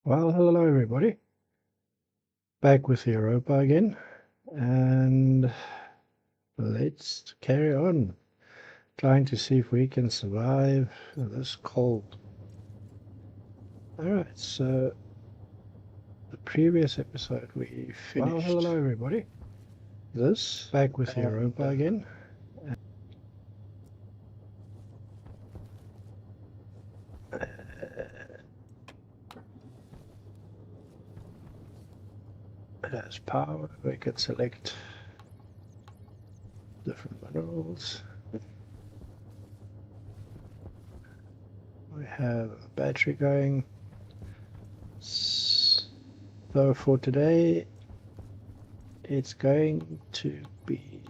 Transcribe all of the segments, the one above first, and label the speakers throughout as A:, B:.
A: Well, hello everybody. Back with Europa again, and let's carry on trying to see if we can survive this cold. Alright, so the previous episode we finished. Well, hello everybody. This, back with Europa again. It has power. We can select different minerals. We have a battery going. So for today, it's going to be,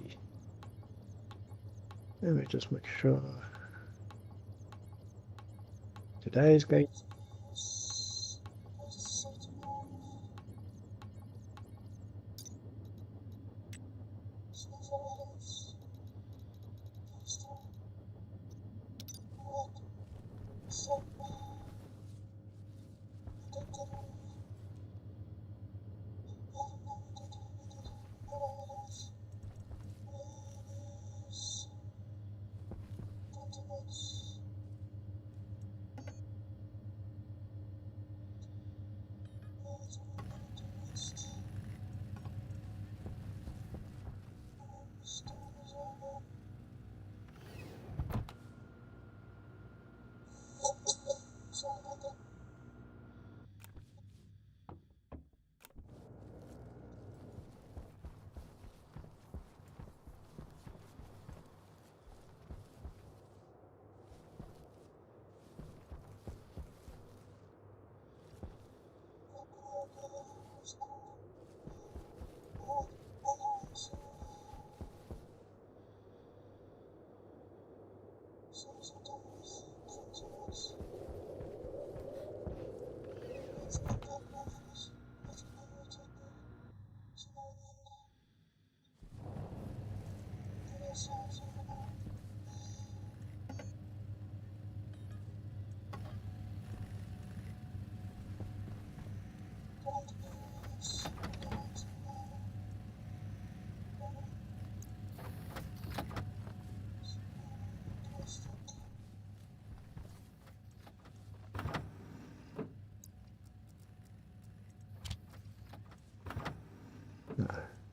A: let me just make sure. Today is going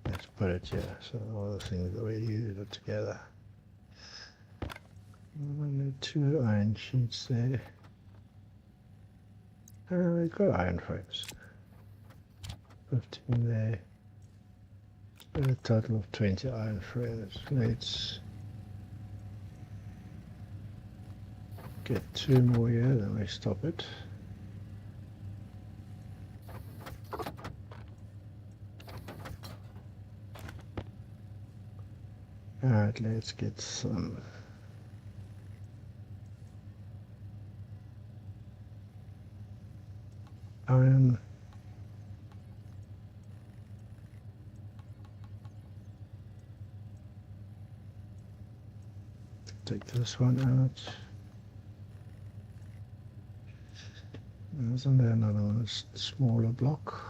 A: let's put it here, so all the things that we use are together. And 2 iron sheets there. We've got iron frames. 15 there. A total of 20 iron frames. Let's get 2 more here, then we stop it. Alright, let's get some iron. Take this one out. Isn't there another one, a smaller block?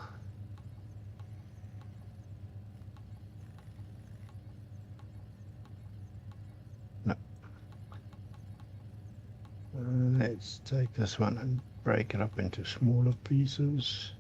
A: No. Let's take this one and break it up into smaller pieces.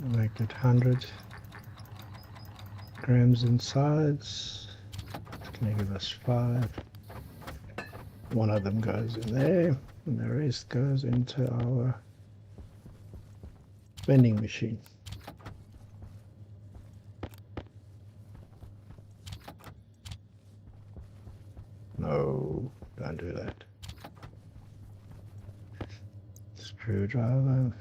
A: Make it 100 grams in size. It's going to give us 5. One of them goes in there, and the rest goes into our vending machine. No, don't do that. Screwdriver.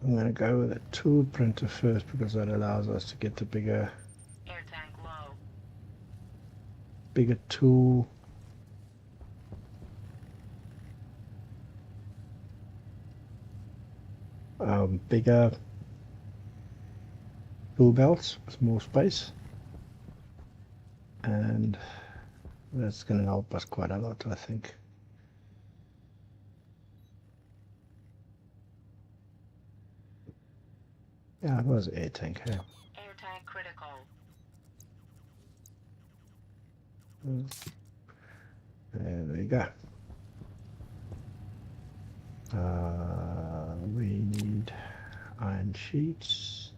A: I'm going to go with a tool printer first because that allows us to get the bigger
B: tank low.
A: Bigger tool. Bigger tool belts with more space, and that's going to help us quite a lot, I think. Yeah, it was air tank. Hey?
B: Air tank critical.
A: There we go. We need iron sheets.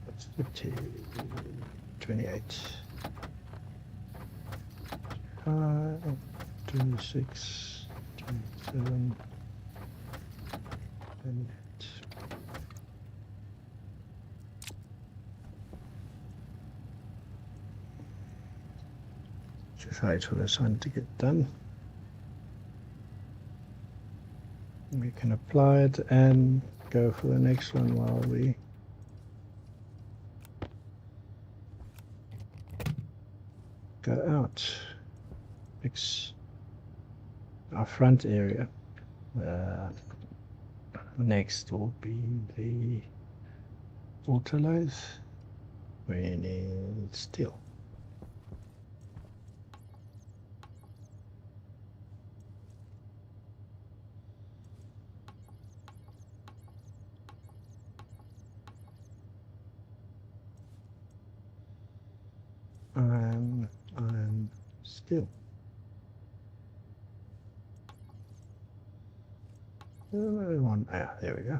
A: That's 50, 28, 26, 27, 28. Just wait for this one to get done. We can apply it and go for the next one while we go out. Fix our front area. Next will be the auto lathe. We need steel. I'm steel. There we go.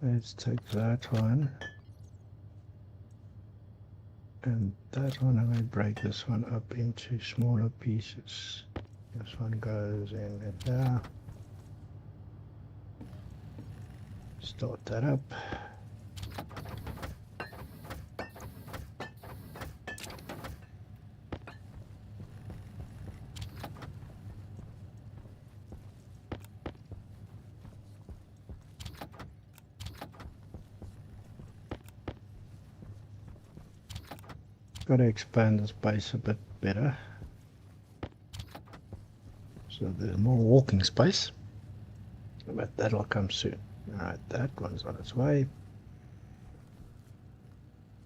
A: Let's take that one and that one, and we break this one up into smaller pieces. This one goes in there. Start that up. Got to expand the space a bit better so there's more walking space, but that'll come soon. Alright, that one's on its way,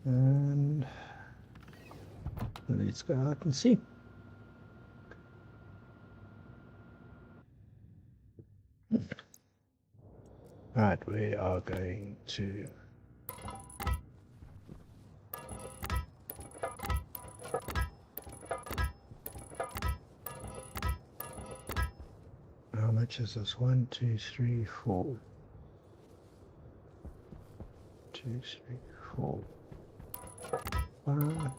A: and let's go out and see. Alright, we are going to how much is this? 1, 2, 3, 4. 2, 3, 4, 5.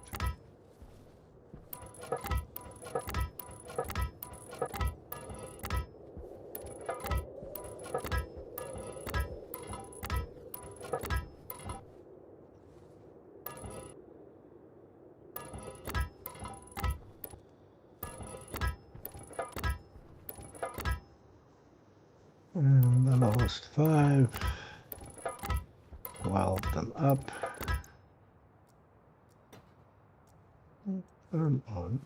A: And the last 5, weld them up. Turn on.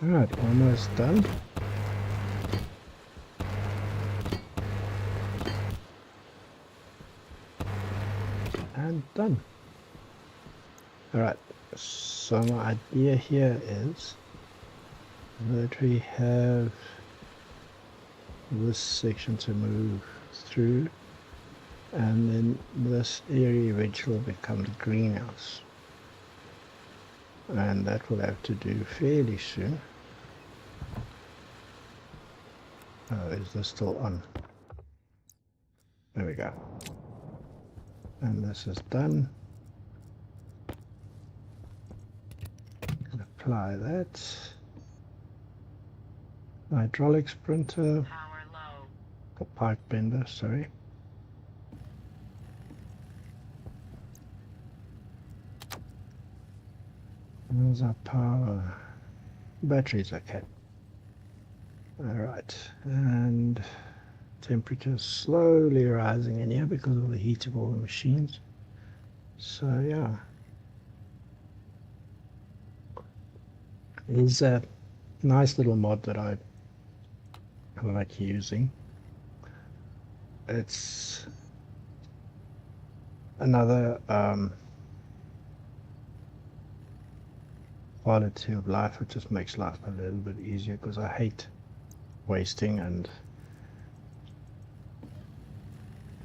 A: Alright, almost done. And done. Alright, so my idea here is that we have this section to move through, and then this area eventually will become the greenhouse, and that will have to do fairly soon. Oh, is this still on? There we go. And this is done. Apply that. Hydraulics printer.
B: Power low.
A: A pipe bender, sorry. There's our power. Batteries, okay. Alright, and temperature slowly rising in here because of the heat of all the machines. So yeah, it's a nice little mod that I like using. It's another quality of life. It just makes life a little bit easier because I hate wasting and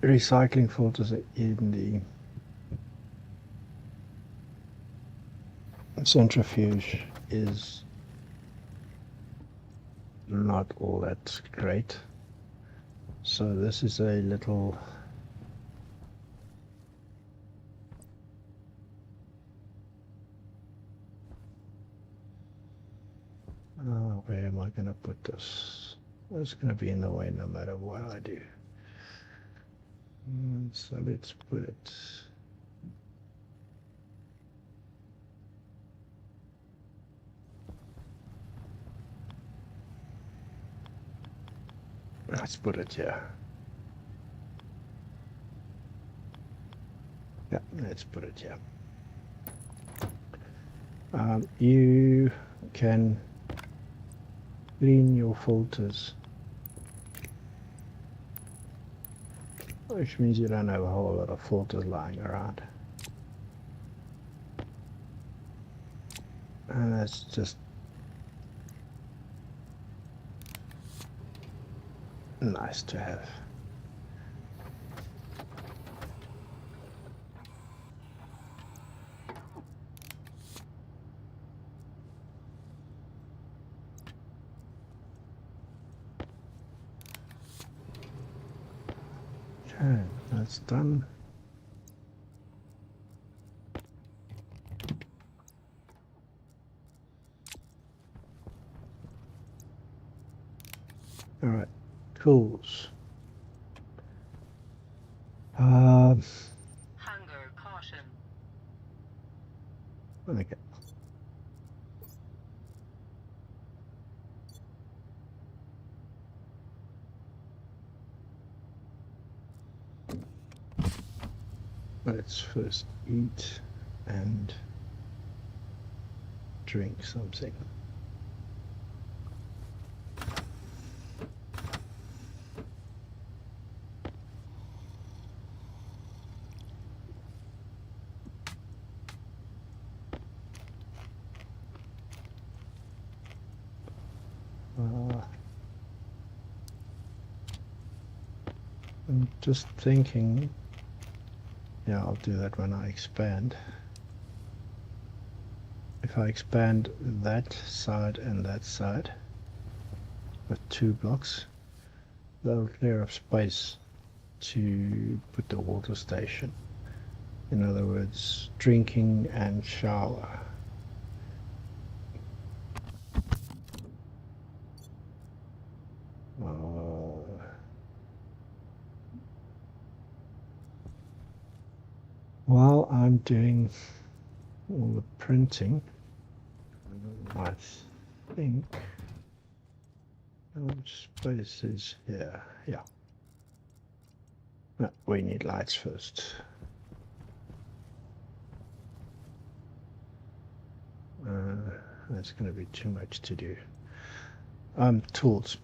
A: recycling filters in the centrifuge is not all that great. So this is a little where am I going to put this? It's going to be in the way no matter what I do. So let's put it here. Yeah, let's put it here. You can clean your filters, which means you don't have a whole lot of filters lying around. And that's just nice to have. Okay, that's done. All right, tools.
B: Hunger caution.
A: Okay. Let's first eat and drink something. I'm just thinking, yeah, I'll do that when I expand. If I expand that side and that side with 2 blocks, that'll clear up space to put the water station. In other words, drinking and shower. While I'm doing all the printing, I think how much space is here? Yeah. No, we need lights first. That's going to be too much to do. Tools.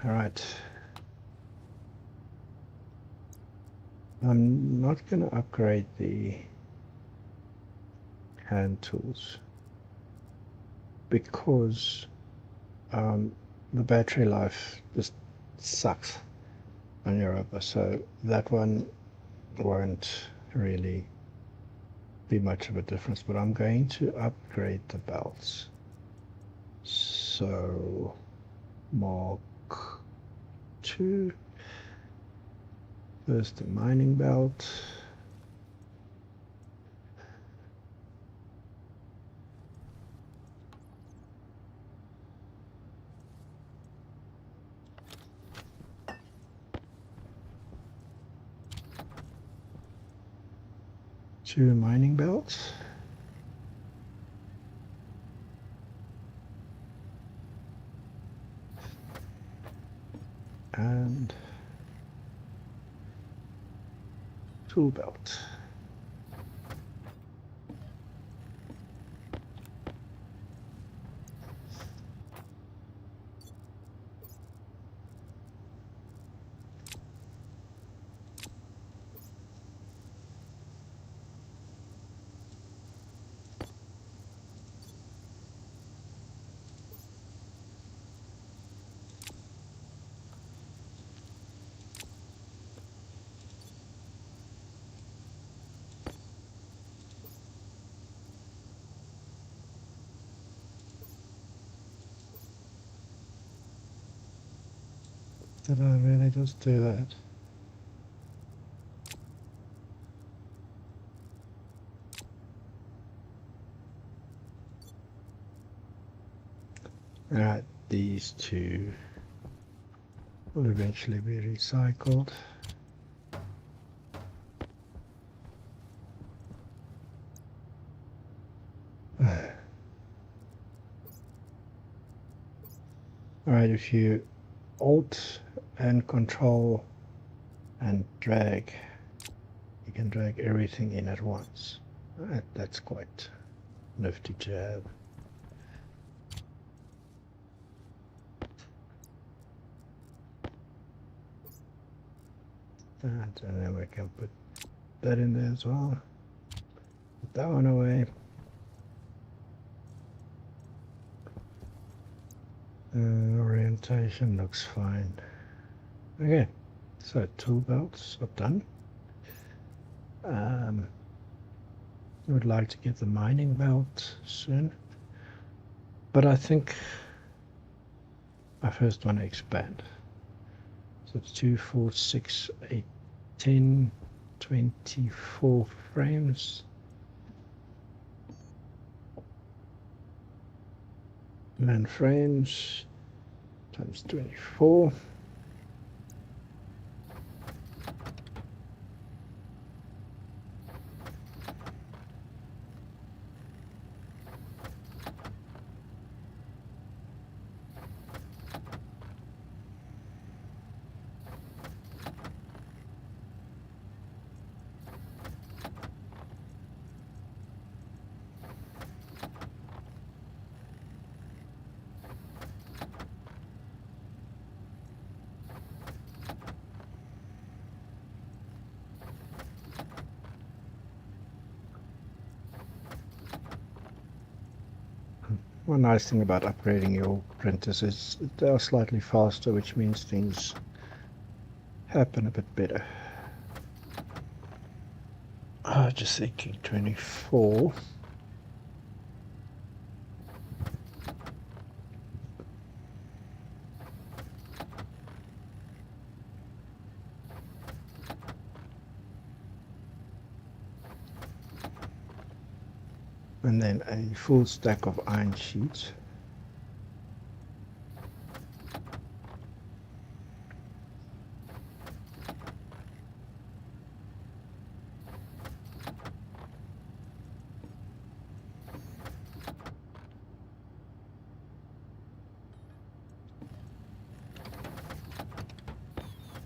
A: All right. I'm not going to upgrade the hand tools because the battery life just sucks on Europa, so that one won't really be much of a difference, but I'm going to upgrade the belts. So Mark 2, first the mining belt. Two mining belts. And tool belt. Did I really just do that? Alright, these two will eventually be recycled. Alright, if you Alt and Control and drag, you can drag everything in at once. That's quite nifty to have. And then we can put that in there as well. Put that one away. Orientation looks fine. Okay, so tool belts are done. I would like to get the mining belt soon, but I think I first want to expand. So it's 2, 4, 6, 8, 10, 24 frames. Man frames times 24. One nice thing about upgrading your printers is they are slightly faster, which means things happen a bit better. Just thinking 24. And then a full stack of iron sheets.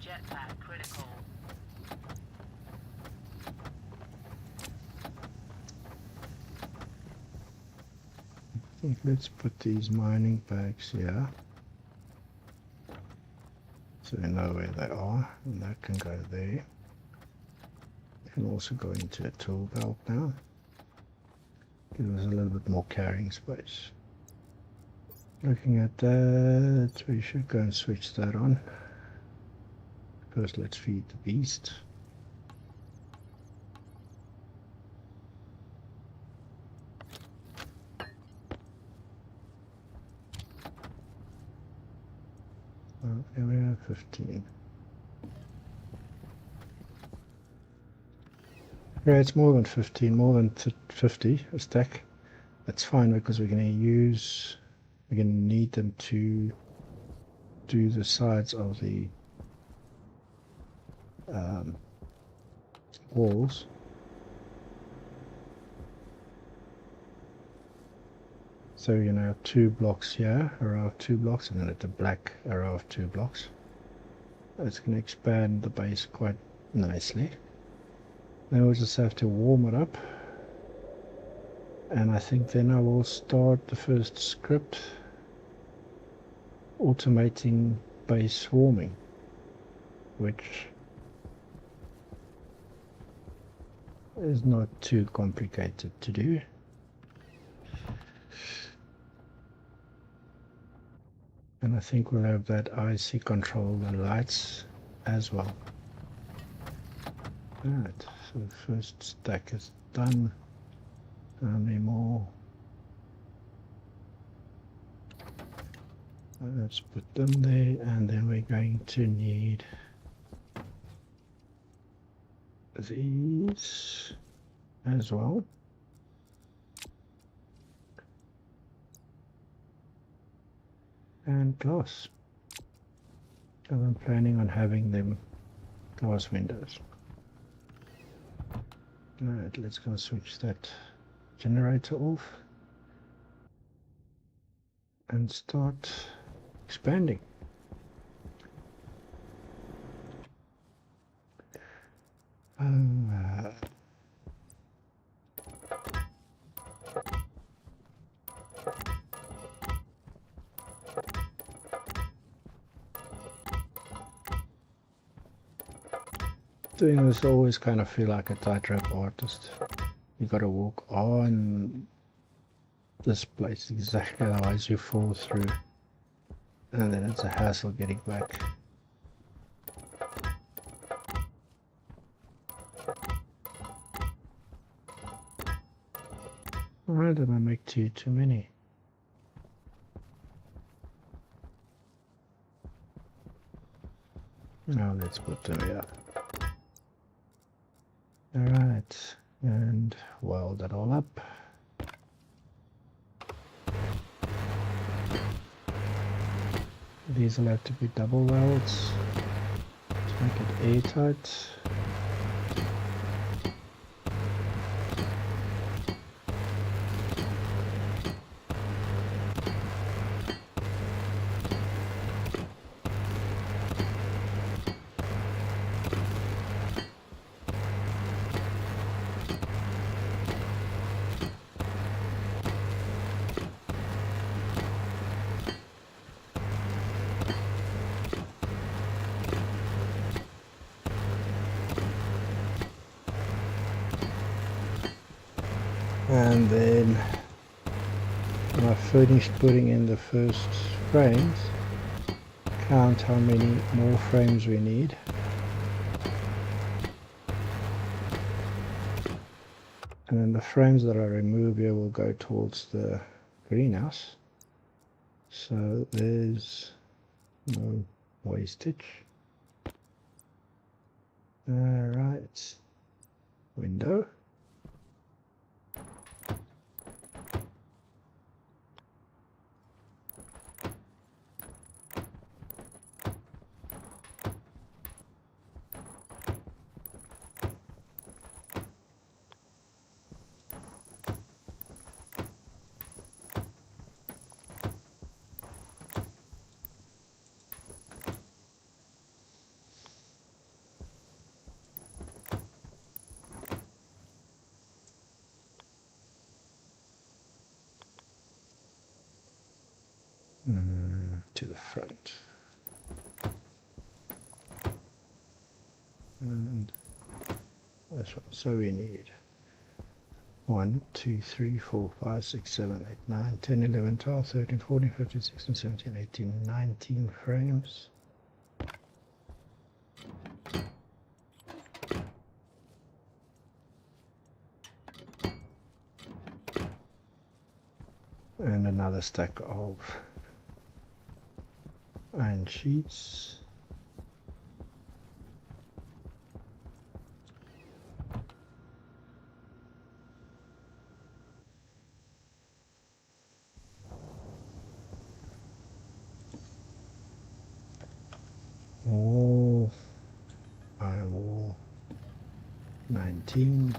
B: Jetpack critical.
A: Let's put these mining bags here, so we know where they are, and that can go there. It can also go into a tool belt now. Give us a little bit more carrying space. Looking at that, we should go and switch that on. First, let's feed the beast. Area 15. Yeah, it's more than 15, more than 50 a stack. That's fine because we're going to need them to do the sides of the walls. So you're going to have 2 blocks here, a row of 2 blocks, and then at the black a row of 2 blocks. It's going to expand the base quite nicely. Then we'll just have to warm it up, and I think then I will start the first script automating base warming, which is not too complicated to do. And I think we'll have that IC control the lights as well. Alright, so the first stack is done. How many more? Let's put them there, and then we're going to need these as well. And glass. So I'm planning on having them glass windows. Alright, let's go switch that generator off and start expanding. Doing this always kind of feel like a tightrope artist. You got to walk on this place exactly, otherwise you fall through, and then it's a hassle getting back. Why did I make too many? Now let's put them here. Alright, and weld that all up. These will have to be double welds to make it airtight. And then when I've finished putting in the first frames, count how many more frames we need. And then the frames that I remove here will go towards the greenhouse. So there's no wastage. Alright, window. to the front. And this one. So we need 1, 2, 3, 4, 5, 6, 7, 8, 9, 10, 11, 12, 13, 14, 15, 16, 17, 18, 19 frames. And another stack of iron sheets. Wall, iron wall, 19.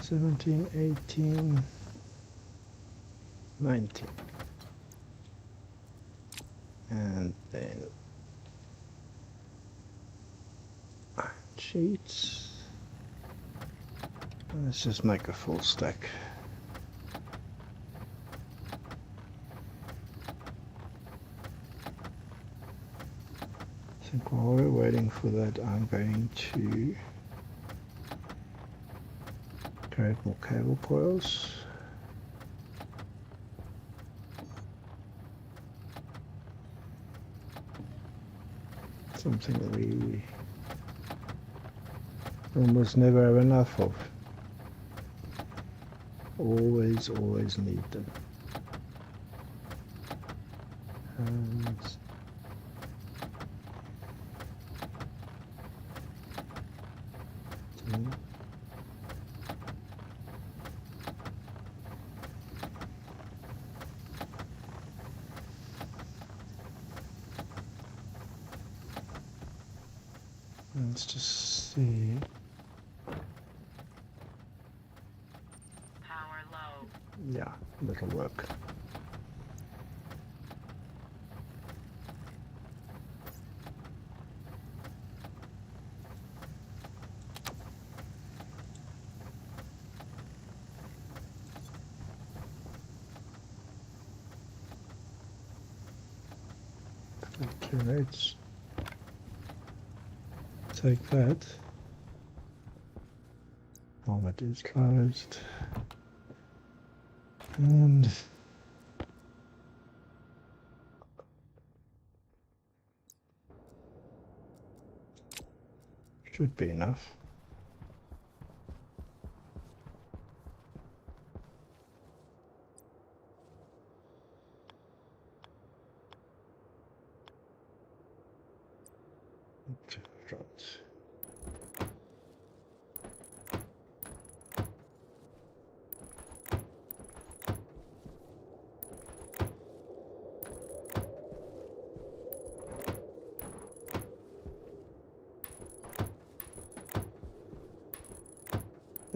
A: Seventeen, 18, 19. And then iron sheets. Let's just make a full stack. I think while we're waiting for that, I'm going to create more cable coils. Something we almost never have enough of. Always need them. And let's just see.
B: Power low.
A: Yeah, that'll work. Okay, let's take that. All that is closed. And should be enough. To the front.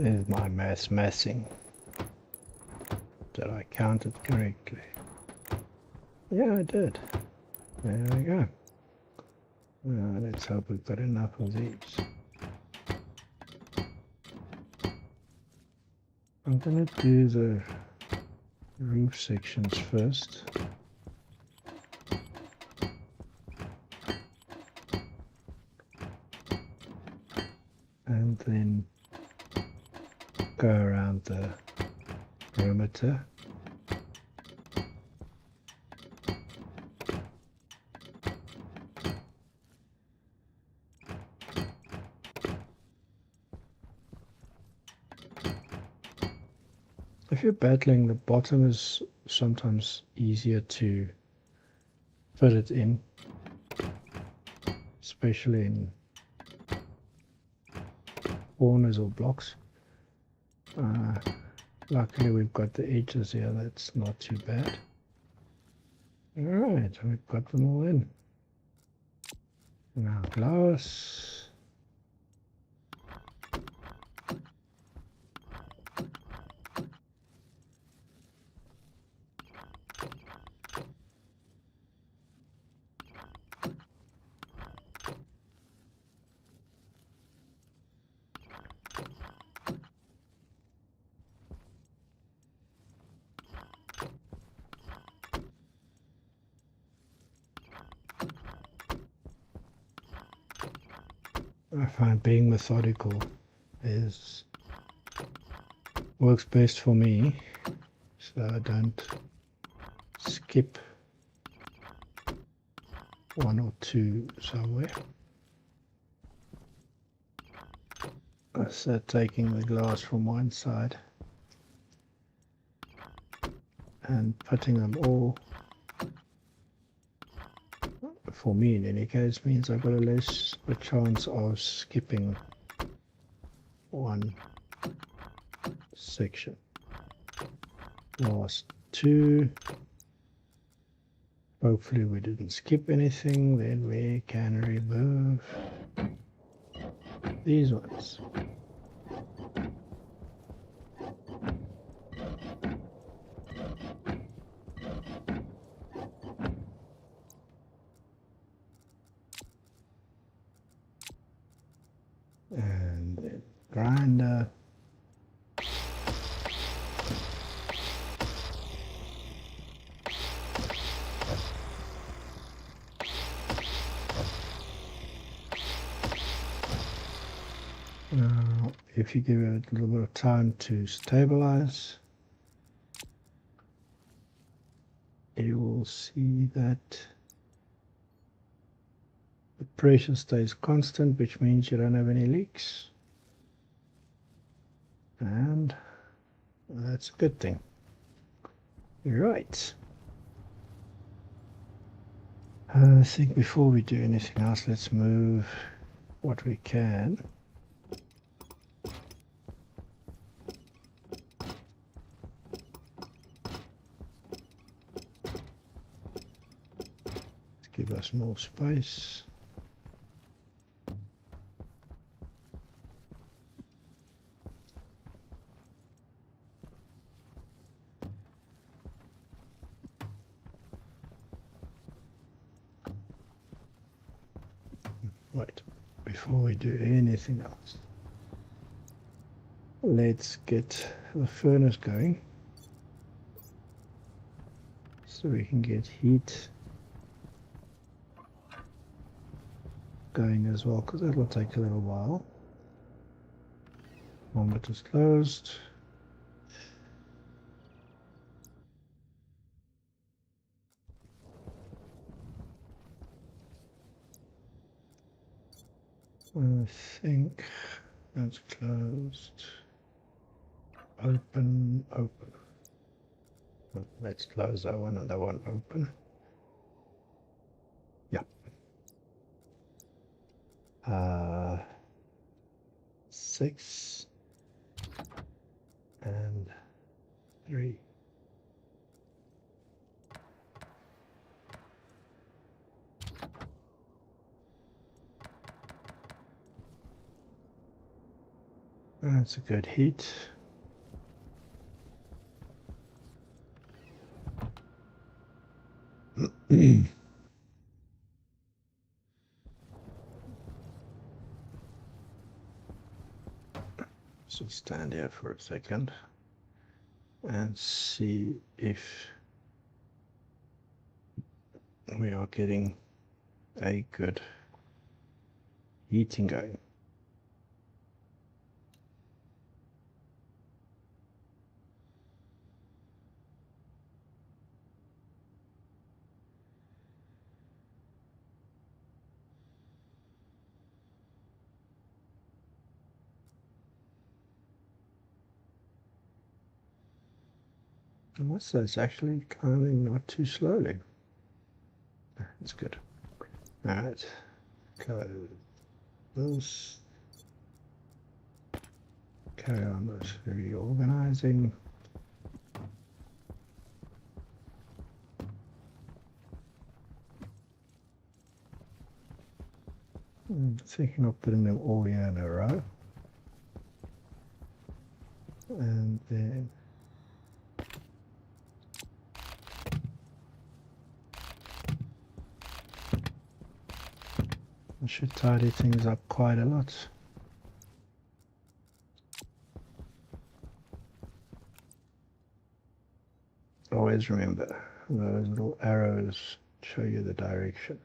A: Is my massing. Did I count it correctly? Yeah, I did. There we go. Now let's hope we've got enough of these. I'm going to do the roof sections first. And then go around the perimeter. If you're battling, the bottom is sometimes easier to fit it in, especially in corners or blocks. Luckily we've got the edges here, that's not too bad. Alright, we've got them all in. Now glass. I find being methodical works best for me, so I don't skip one or two somewhere. So taking the glass from one side and putting them all, for me in any case, means I've got a chance of skipping one section. Last two. Hopefully we didn't skip anything. Then we can remove these ones. And then grinder. Now, if you give it a little bit of time to stabilize, you will see that the pressure stays constant, which means you don't have any leaks. And that's a good thing. Right. I think before we do anything else, let's move what we can. Let's give us more space. Right, before we do anything else, let's get the furnace going so we can get heat going as well, because that will take a little while. Moment is closed. I think that's closed. Open, open. Let's close that one and that one open. Yeah. 6 and 3. That's a good heat. So stand here for a second and see if we are getting a good heating going. I must say it's actually climbing not too slowly. That's good. All right, close this. Carry on with reorganizing. Thinking of putting them all here in a row. And then I should tidy things up quite a lot. Always remember, those little arrows show you the direction.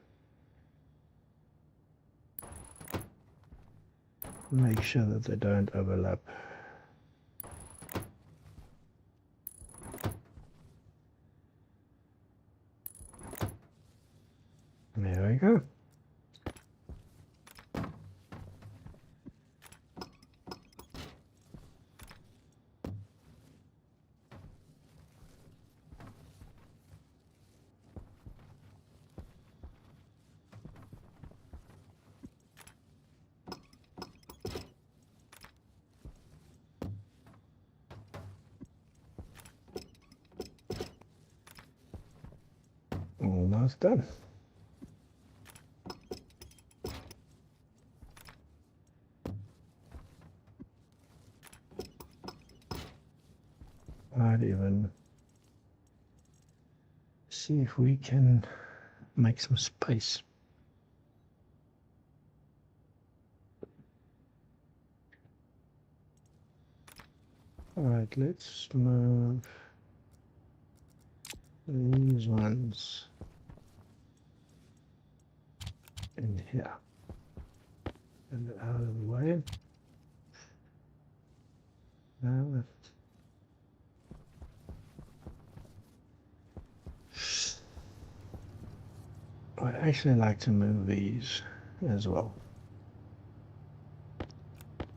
A: Make sure that they don't overlap. There we go. Almost done. I'd even see if we can make some space. Alright, let's move these ones in here and out of the way. Now I'd actually like to move these as well.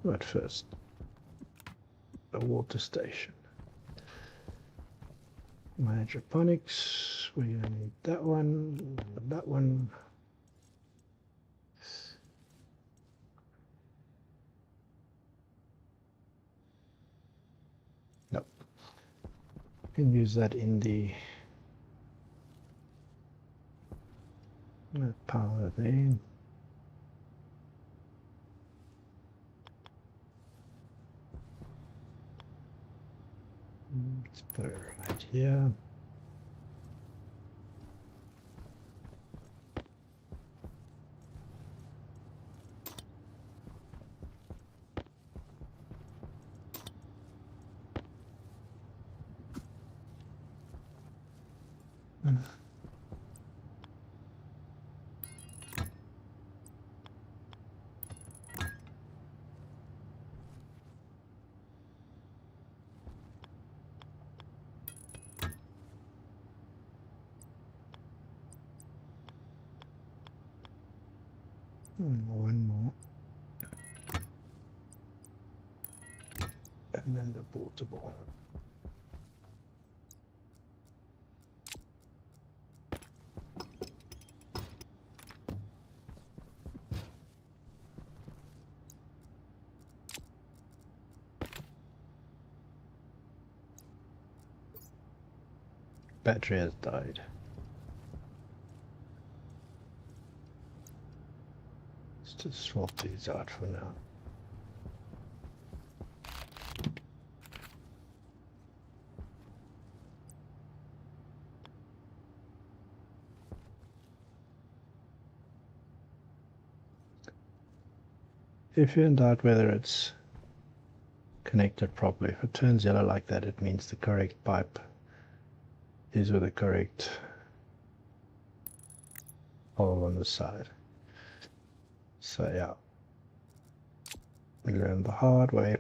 A: But first, a water station. Hydroponics, we're going to need that one, and that one. Nope. Can use that in the power there. Let's put it right here. One more. And then the portable. Battery has died. Let's just swap these out for now. If you're in doubt whether it's connected properly, if it turns yellow like that, it means the correct pipe is with the correct hole on the side. So yeah, we learned the hard way.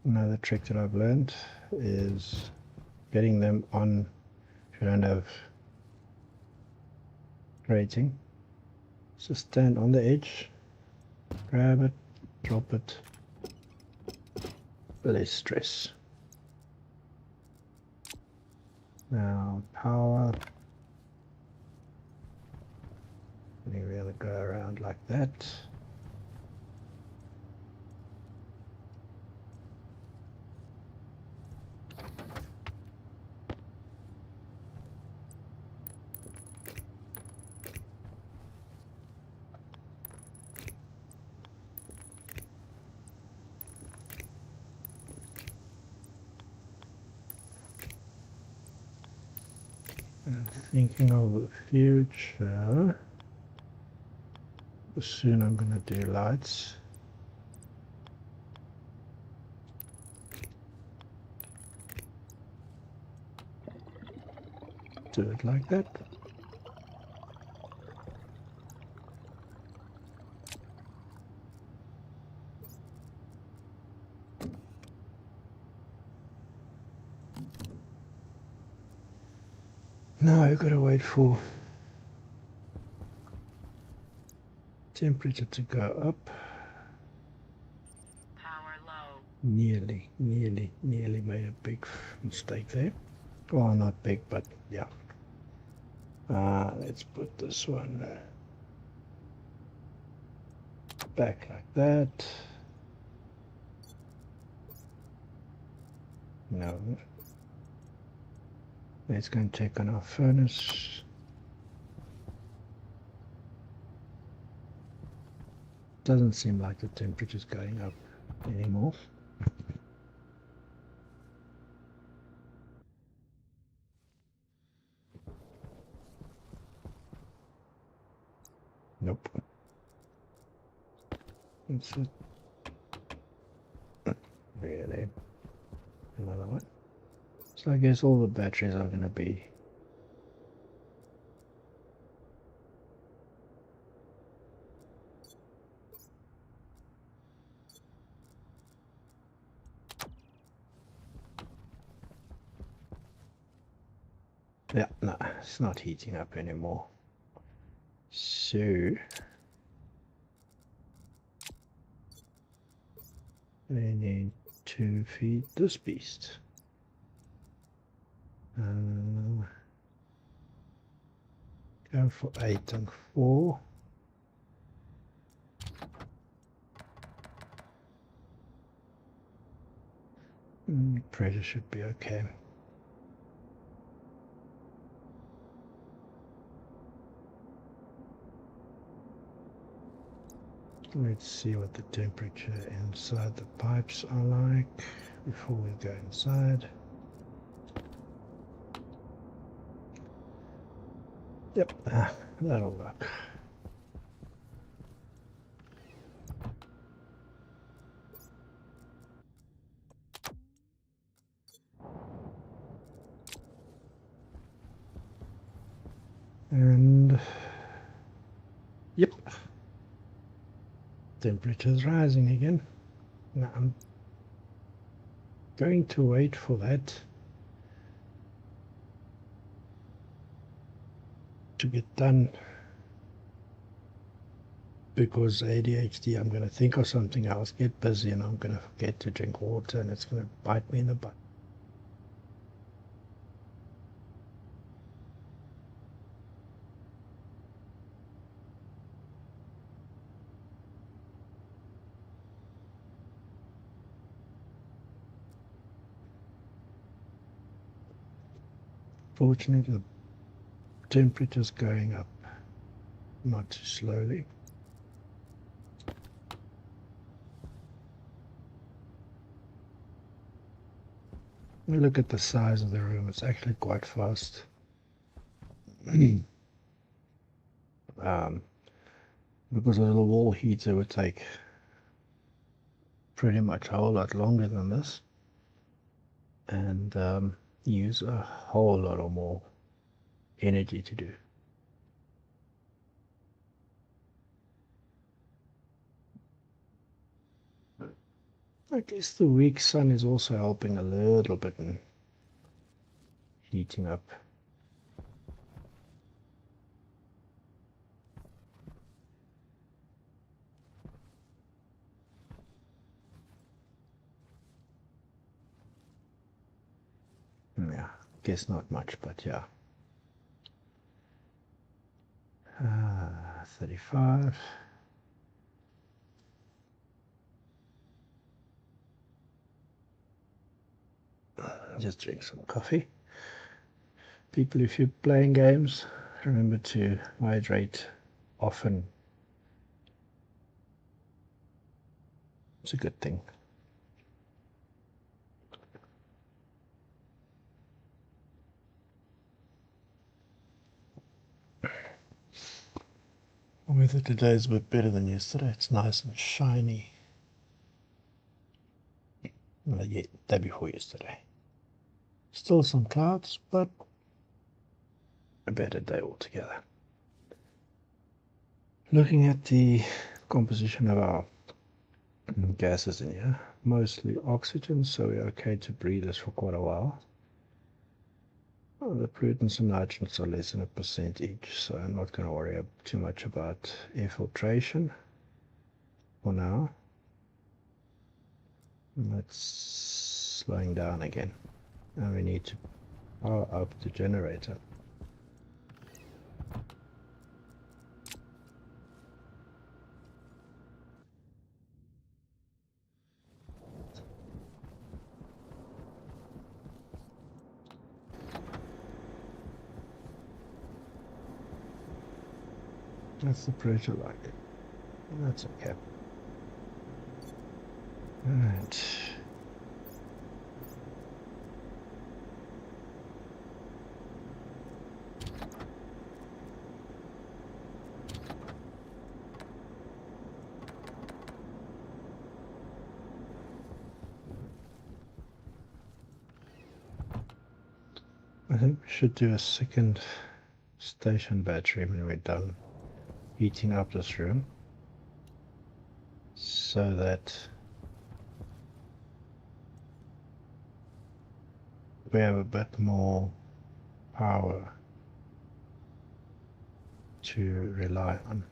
A: Another trick that I've learned is getting them on, if you don't have grating, just stand on the edge, grab it, drop it, less stress. Now power, and we're going to go around like that. Thinking of the future. Soon I'm going to do lights. Do it like that. Now I've got to wait for temperature to go up.
B: Power low.
A: Nearly made a big mistake there. Well, not big, but yeah. Let's put this one back like that. No. Let's go and check on our furnace. Doesn't seem like the temperature's going up anymore. Nope. That's it. Really? Another one. So I guess all the batteries are going to be yeah, no, it's not heating up anymore. So we need to feed this beast. Go for 8 and 4. Pressure should be okay. Let's see what the temperature inside the pipes are like before we go inside. Yep, that'll work. And yep, temperature's rising again. Now I'm going to wait for that to get done, because ADHD, I'm going to think of something else, get busy, and I'm going to forget to drink water, and it's going to bite me in the butt. Fortunately, the temperature's going up, not too slowly. Look at the size of the room, it's actually quite fast. Because a little wall heater would take pretty much a whole lot longer than this, and use a whole lot of more energy to do. I guess the weak sun is also helping a little bit in heating up. Yeah, guess not much, but yeah. 35. Just drink some coffee. People, if you're playing games, remember to hydrate often. It's a good thing. Weather today is a bit better than yesterday. It's nice and shiny. Well, yeah, day before yesterday. Still some clouds, but a better day altogether. Looking at the composition of our gases in here, mostly oxygen, so we're okay to breathe this for quite a while. The pollutants and nitrogens are less than 1% each, so I'm not going to worry too much about air filtration for now. And that's slowing down again, and we need to power up the generator. That's the pressure like. That's okay. Alright. I think we should do a second station battery when we're done heating up this room, so that we have a bit more power to rely on.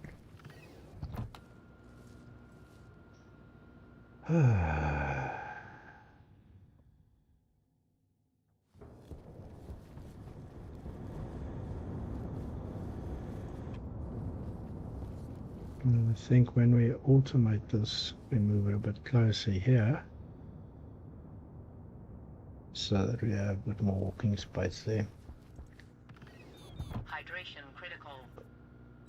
A: And I think when we automate this, we move it a bit closer here, so that we have a bit more walking space there.
B: Hydration critical.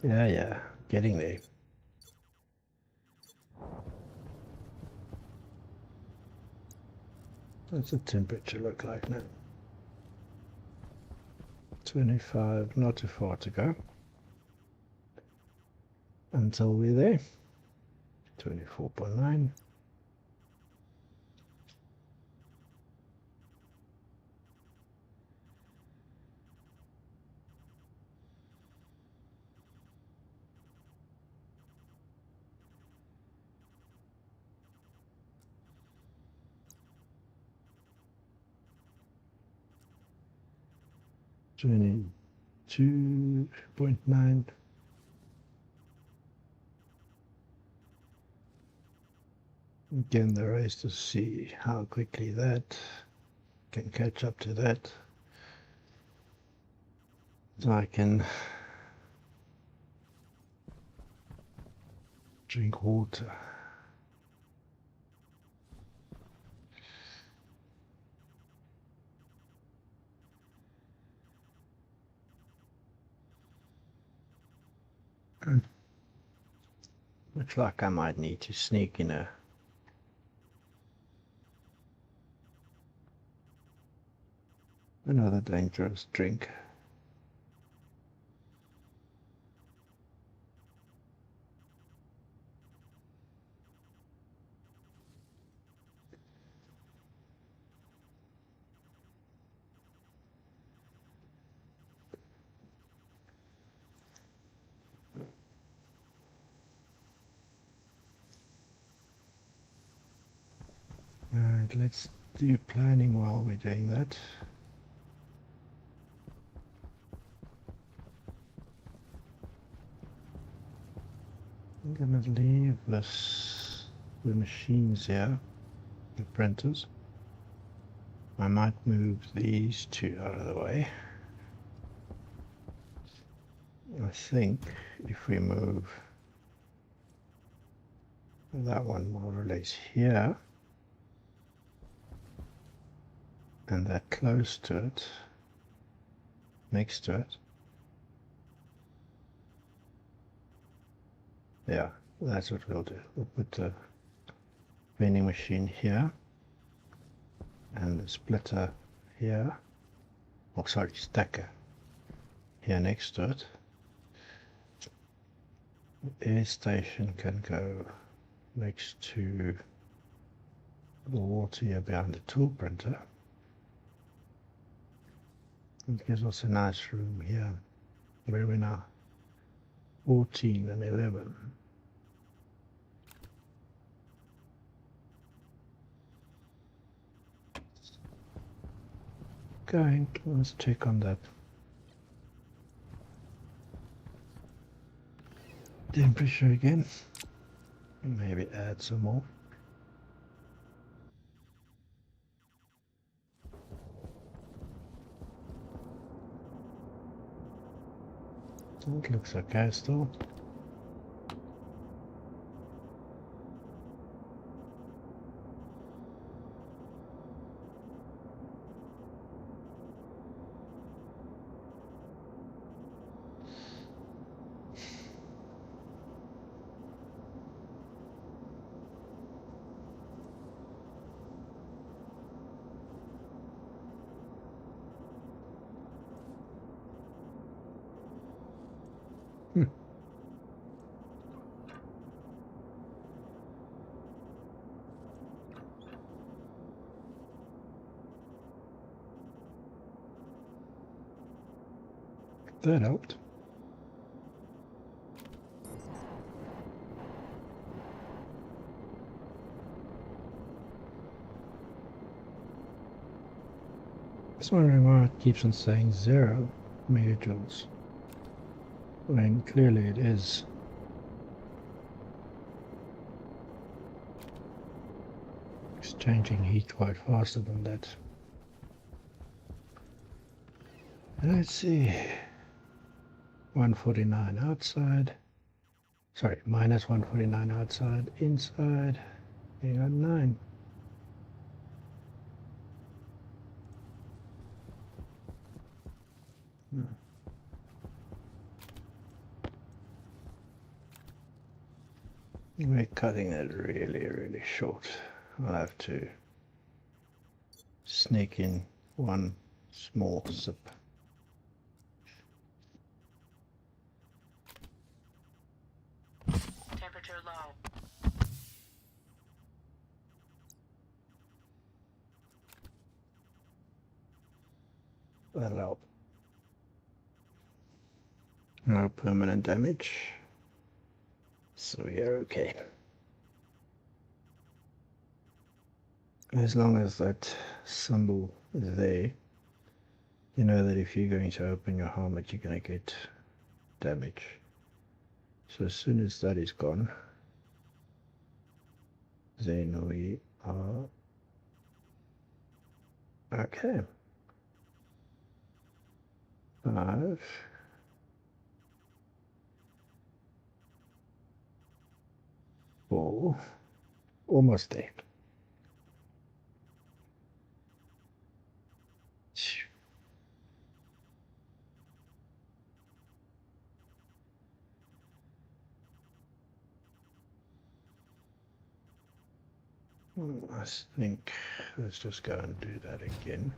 A: Yeah, getting there. What's the temperature look like now? 25, not too far to go until we're there. 24.9. $22.9. Again, the race to see how quickly that can catch up to that. So I can drink water. Looks like I might need to sneak in another dangerous drink. Alright, let's do planning while we're doing that. I'm going to leave the machines here, the printers. I might move these two out of the way. I think if we move that one more or less here, and that close to it, next to it, yeah, that's what we'll do. We'll put the vending machine here and the splitter here, or sorry, stacker here next to it. air station can go next to the water here behind the tool printer. It gives us a nice room here where we're now 14 and 11. Okay, let's check on that temperature again. Maybe add some more. It looks okay still. That helped. Just wondering why it keeps on saying 0 megajoules when clearly it is. Exchanging heat quite faster than that. Let's see. 149 outside. Sorry, minus 149 outside. Inside, you got 9. We're cutting it really short. I'll have to sneak in one small sip.
B: Temperature low.
A: That'll help. No permanent damage. So we're okay. As long as that symbol is there, you know that if you're going to open your helmet, you're going to get damage. So as soon as that is gone, then we are okay. 5. Four. Almost there. I think let's just go and do that again.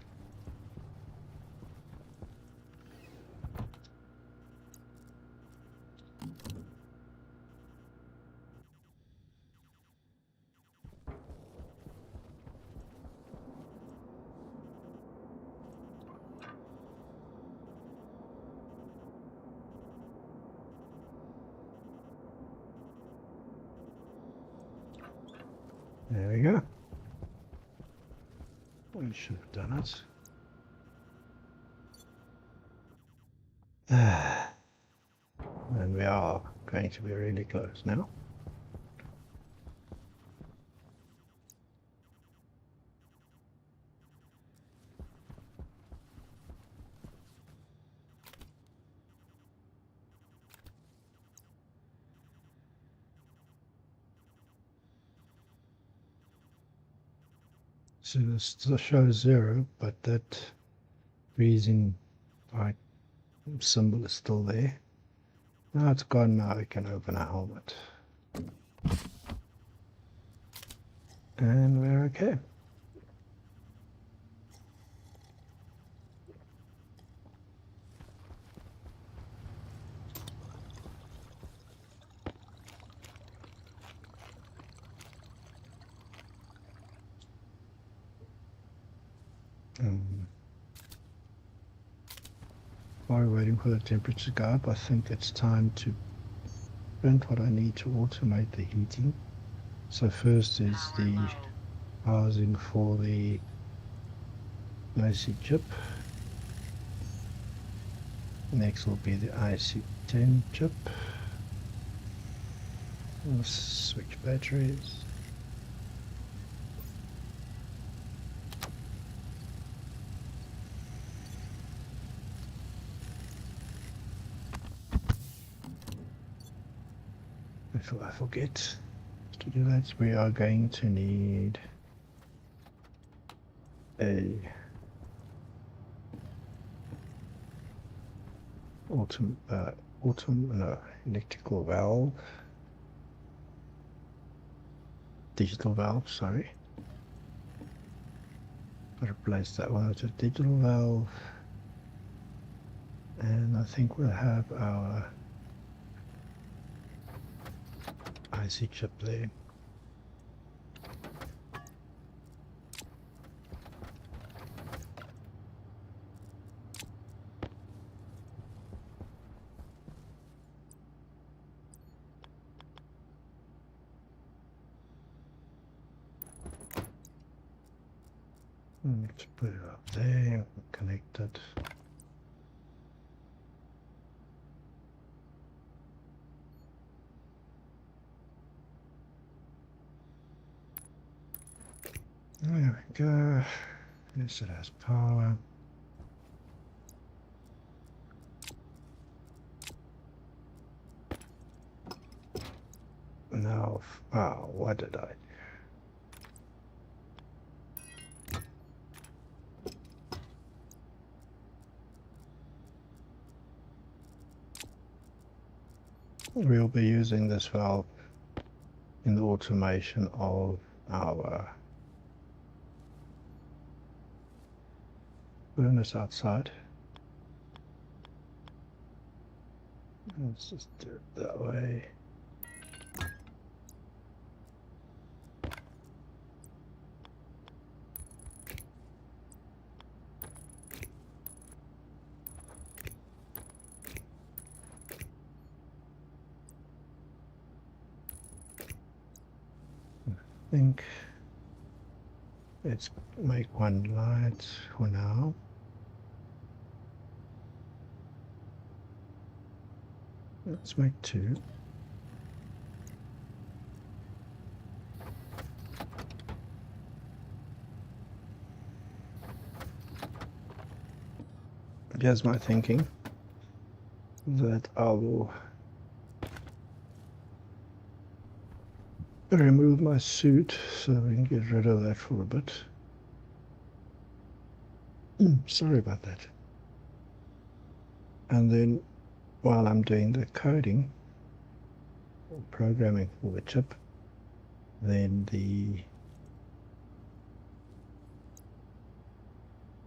A: There we go. We should have done it. And we are going to be really close now. So this still shows 0, but that freezing like symbol is still there. Now it's gone. Now we can open our helmet. And we're okay. While we're waiting for the temperature to go up, I think it's time to print what I need to automate the heating. So first is
B: Power
A: the
B: low.
A: housing for the IC chip. Next will be the IC10 chip. We'll switch batteries. Before I forget to do that, we are going to need a electrical valve, digital valve, sorry. I'll replace that one with a digital valve, and I think we'll have our IC chip there. Let's put it up there, connect it. There we go. Yes, it has power. Now, what did I do? We'll be using this valve in the automation of our furnace outside. Let's just do it that way. I think let's make one light for now. Let's make two. Here's my thinking, that I will remove my suit so we can get rid of that for a bit. Sorry about that. And then while I'm doing the coding or programming for the chip, then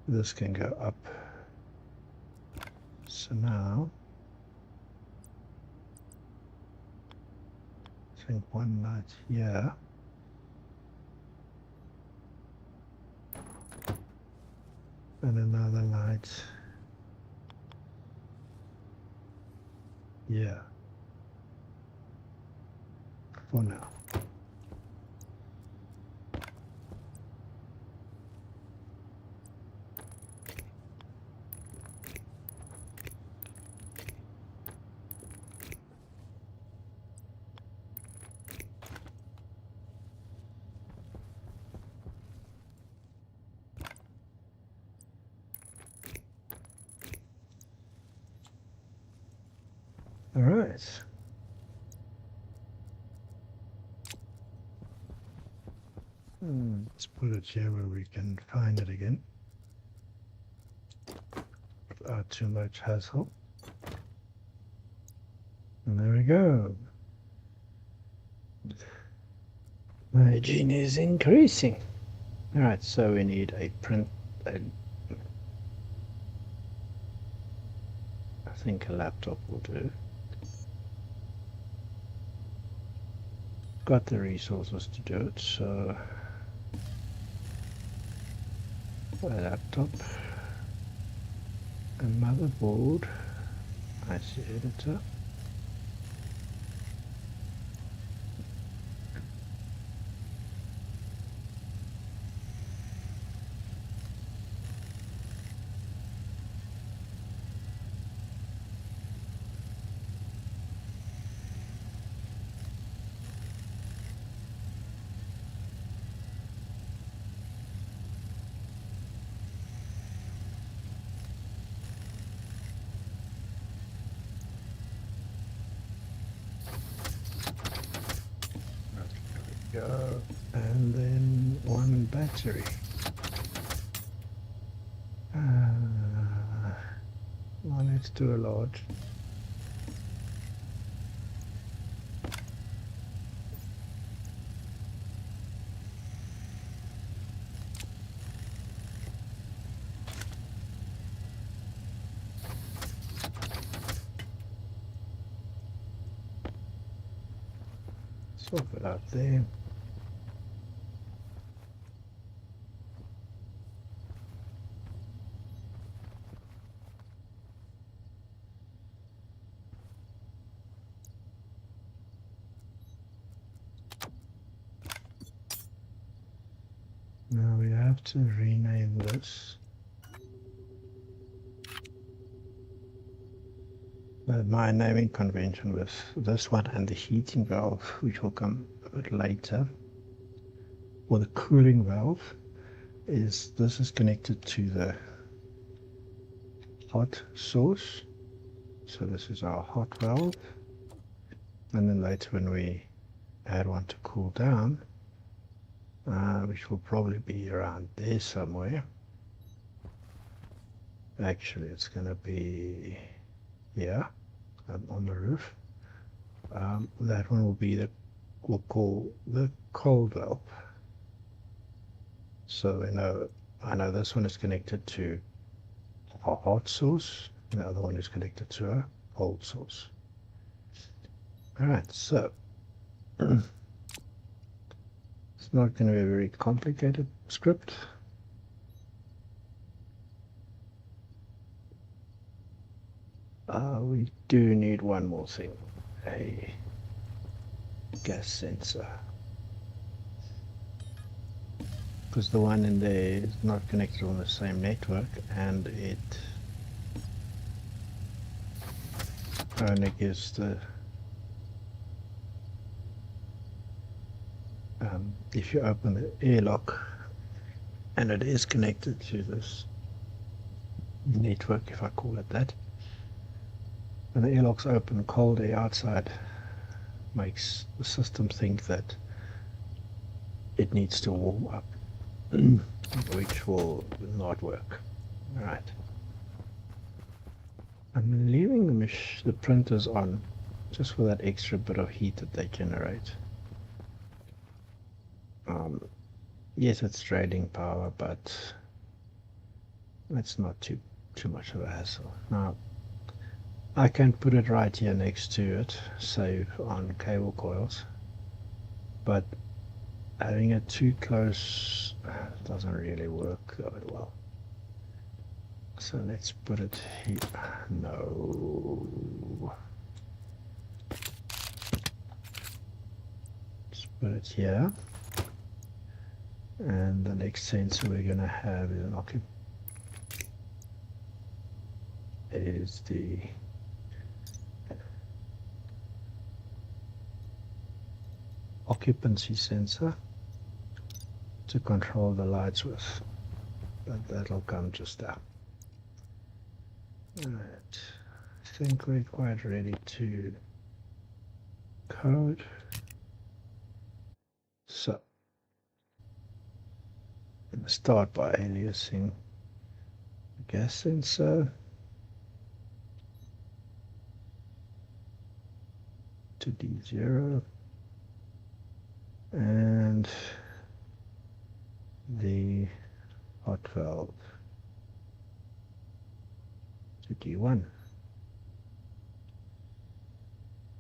A: this can go up. So now I think one light here. And another light here for now. All right. Let's put it here where we can find it again without too much hassle. And there we go. My gene is increasing. All right, so we need a print. I think a laptop will do. Got the resources to do it, so a laptop, a motherboard, IC editor, go, and then one battery. Well, let's do a large. Swap it out there. Now we have to rename this. My naming convention with this one and the heating valve, which will come a bit later, or the cooling valve, is this is connected to the hot source. So this is our hot valve. And then later when we add one to cool down, which will probably be around there somewhere. Actually, it's going to be here on the roof. That one will be we'll call the cold valve. So I know this one is connected to a hot source, and the other one is connected to a cold source. All right, so it's not going to be a very complicated script. We do need one more thing, a gas sensor, because the one in there is not connected on the same network, and it only gives the if you open the airlock and it is connected to this network, if I call it that, and the airlock's open, cold air outside makes the system think that it needs to warm up, which will not work. All right. I'm leaving the printers on just for that extra bit of heat that they generate. Yes, it's draining power, but it's not too much of a hassle. Now, I can put it right here next to it, save on cable coils, but having it too close doesn't really work that well. So let's put it here. No. Let's put it here. And the next sensor we're going to have is the occupancy sensor to control the lights with, but that'll come just now. Alright, I think we're quite ready to code. So I'm going to start by aliasing the gas sensor to D0 and the hot valve to D1,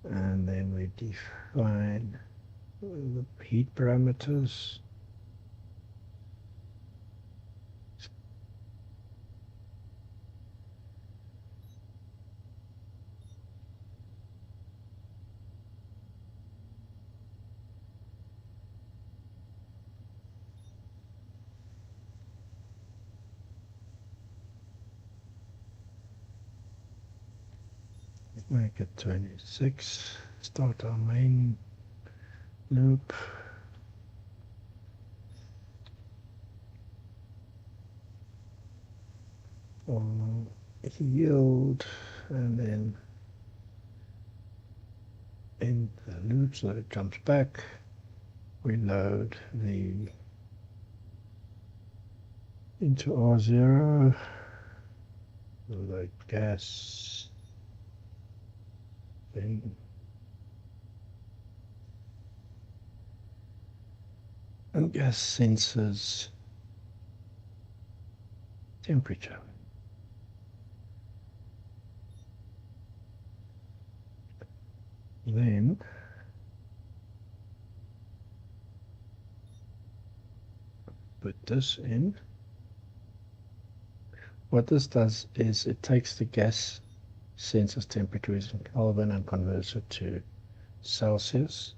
A: and then we define the heat parameters Make it 26. Start our main loop. Yield, and then in the loop so that it jumps back. We load the into R0, load gas, then and gas sensors temperature. Then put this in. What this does is it takes the gas sensor's temperature in Kelvin and converts it to Celsius,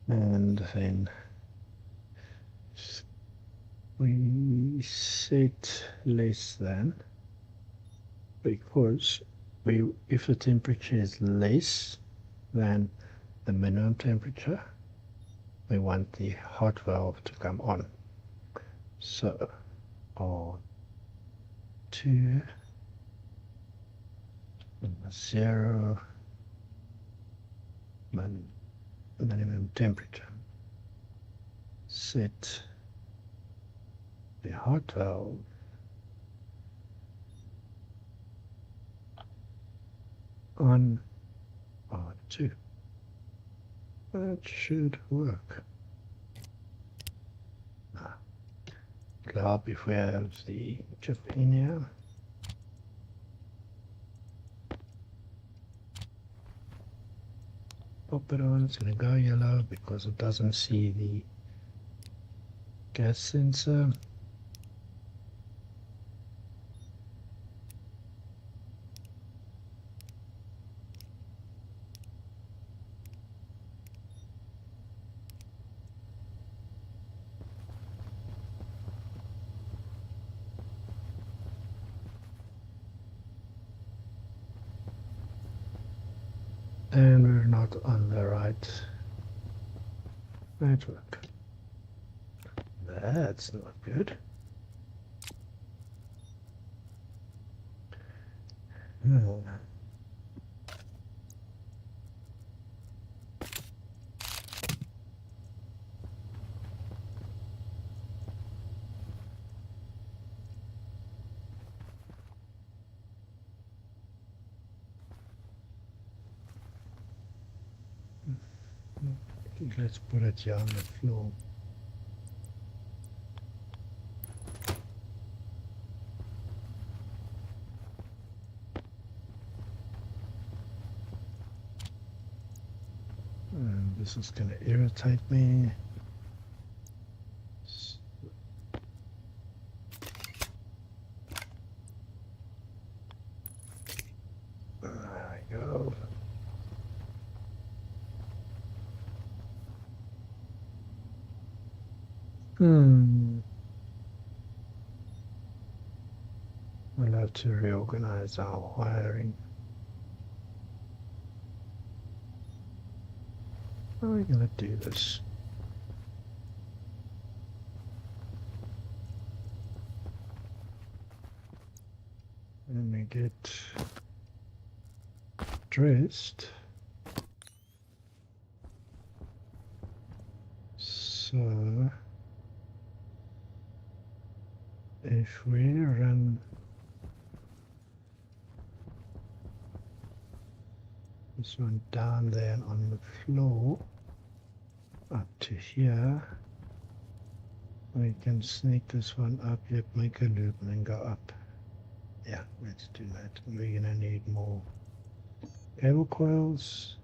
A: and then we set less than, because if the temperature is less than the minimum temperature, we want the hot valve to come on. So R2 0 minimum temperature. Set the hot valve on R2. That should work. Glad if we have the chip in here. Pop it on, it's going to go yellow because it doesn't see the gas sensor. And we're not on the right network. That's not good. Let's put it here on the floor. And this is going to irritate me. There we go. We'll have to reorganize our wiring. How are we going to do this? Let me get dressed. So if we run this one down there on the floor up to here, we can sneak this one up, yep, make a loop and then go up. Yeah, let's do that. We're gonna need more cable coils.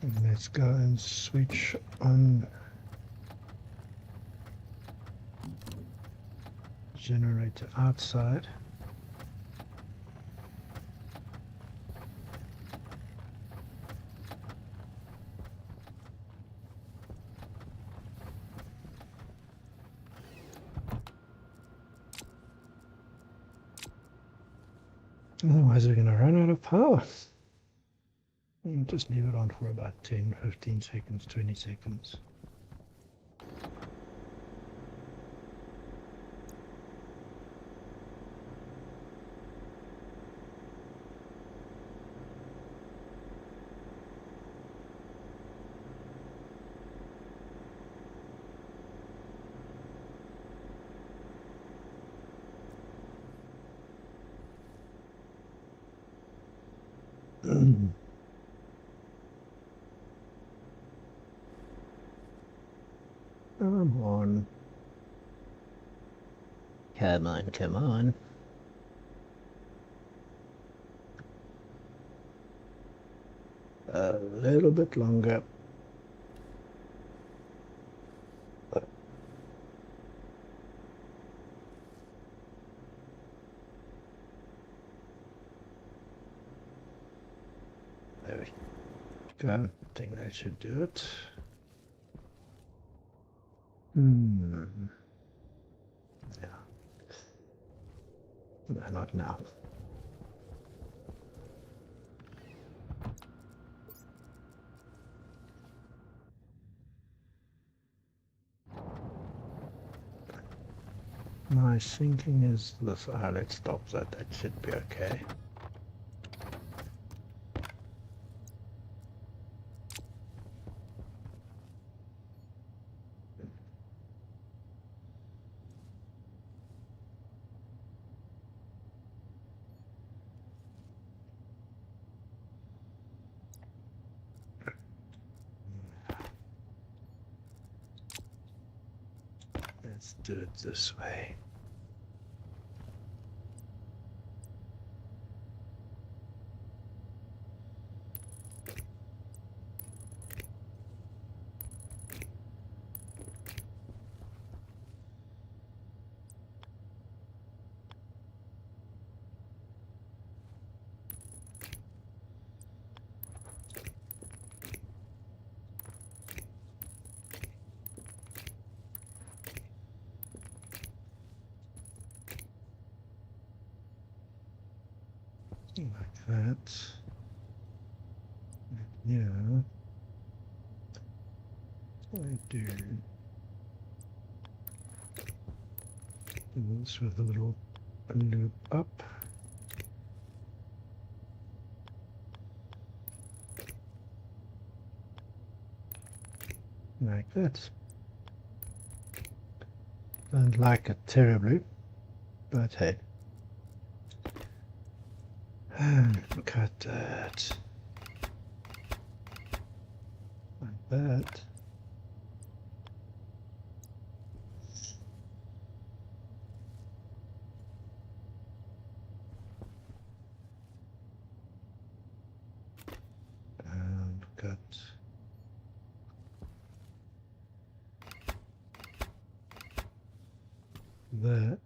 A: And let's go and switch on generator outside. Otherwise we're going to run out of power. And just leave it on for about 10, 15 seconds, 20 seconds. Come on. Come on, come on. A little bit longer. There we go. I think that should do it. Yeah. No, not now. My thinking is this. Let's stop that. That should be okay. Let's do it this way. Like that. Yeah. I do this with a little loop up. Like that. Don't like it terribly, but hey. And cut that. Like that. And cut that.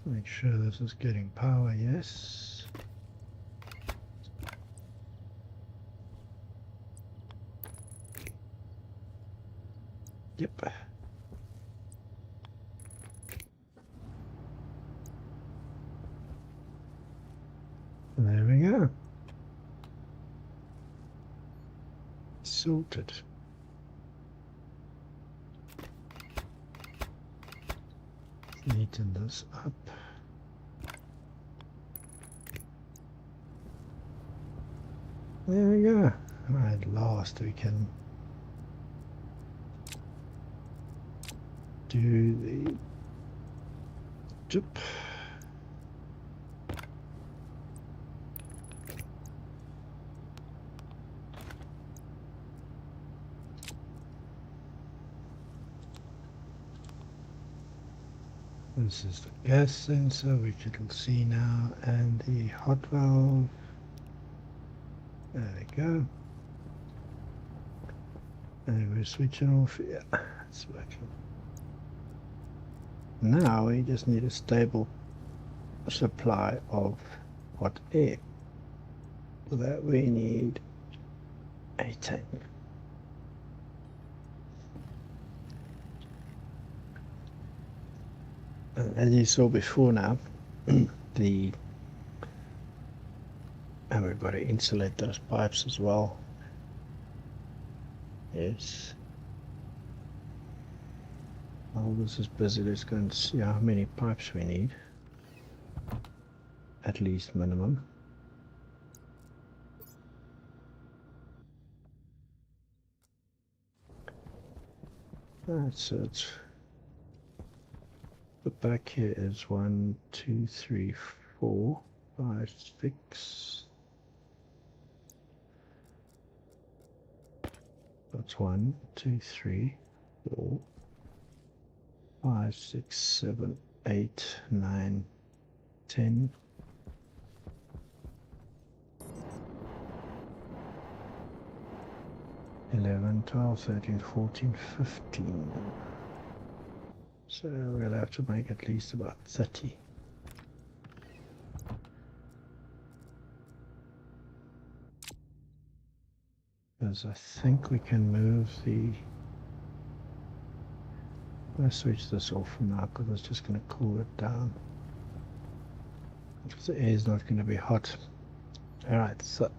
A: Let's make sure this is getting power, yes. Yep. There we go. Sorted. Neaten this up. There we go. At last we can do the jump. This is the gas sensor, which it'll see now, and the hot valve. There we go. And we're switching off. Yeah, it's working. Now we just need a stable supply of hot air. For that we need a tank. As you saw before now, the and we've got to insulate those pipes as well. Yes. While this is busy, let's go and see how many pipes we need. At least minimum. Right, so it's the back here is 1, 2, 3, 4, 5, 6. That's 1, 2, 3, 4, 5, 6, 7, 8, 9, 10. 11, 12, 13, 14, 15. So we'll have to make at least about 30. Because I think we can move the... Let's switch this off for now because it's just going to cool it down. Because the air is not going to be hot. Alright, so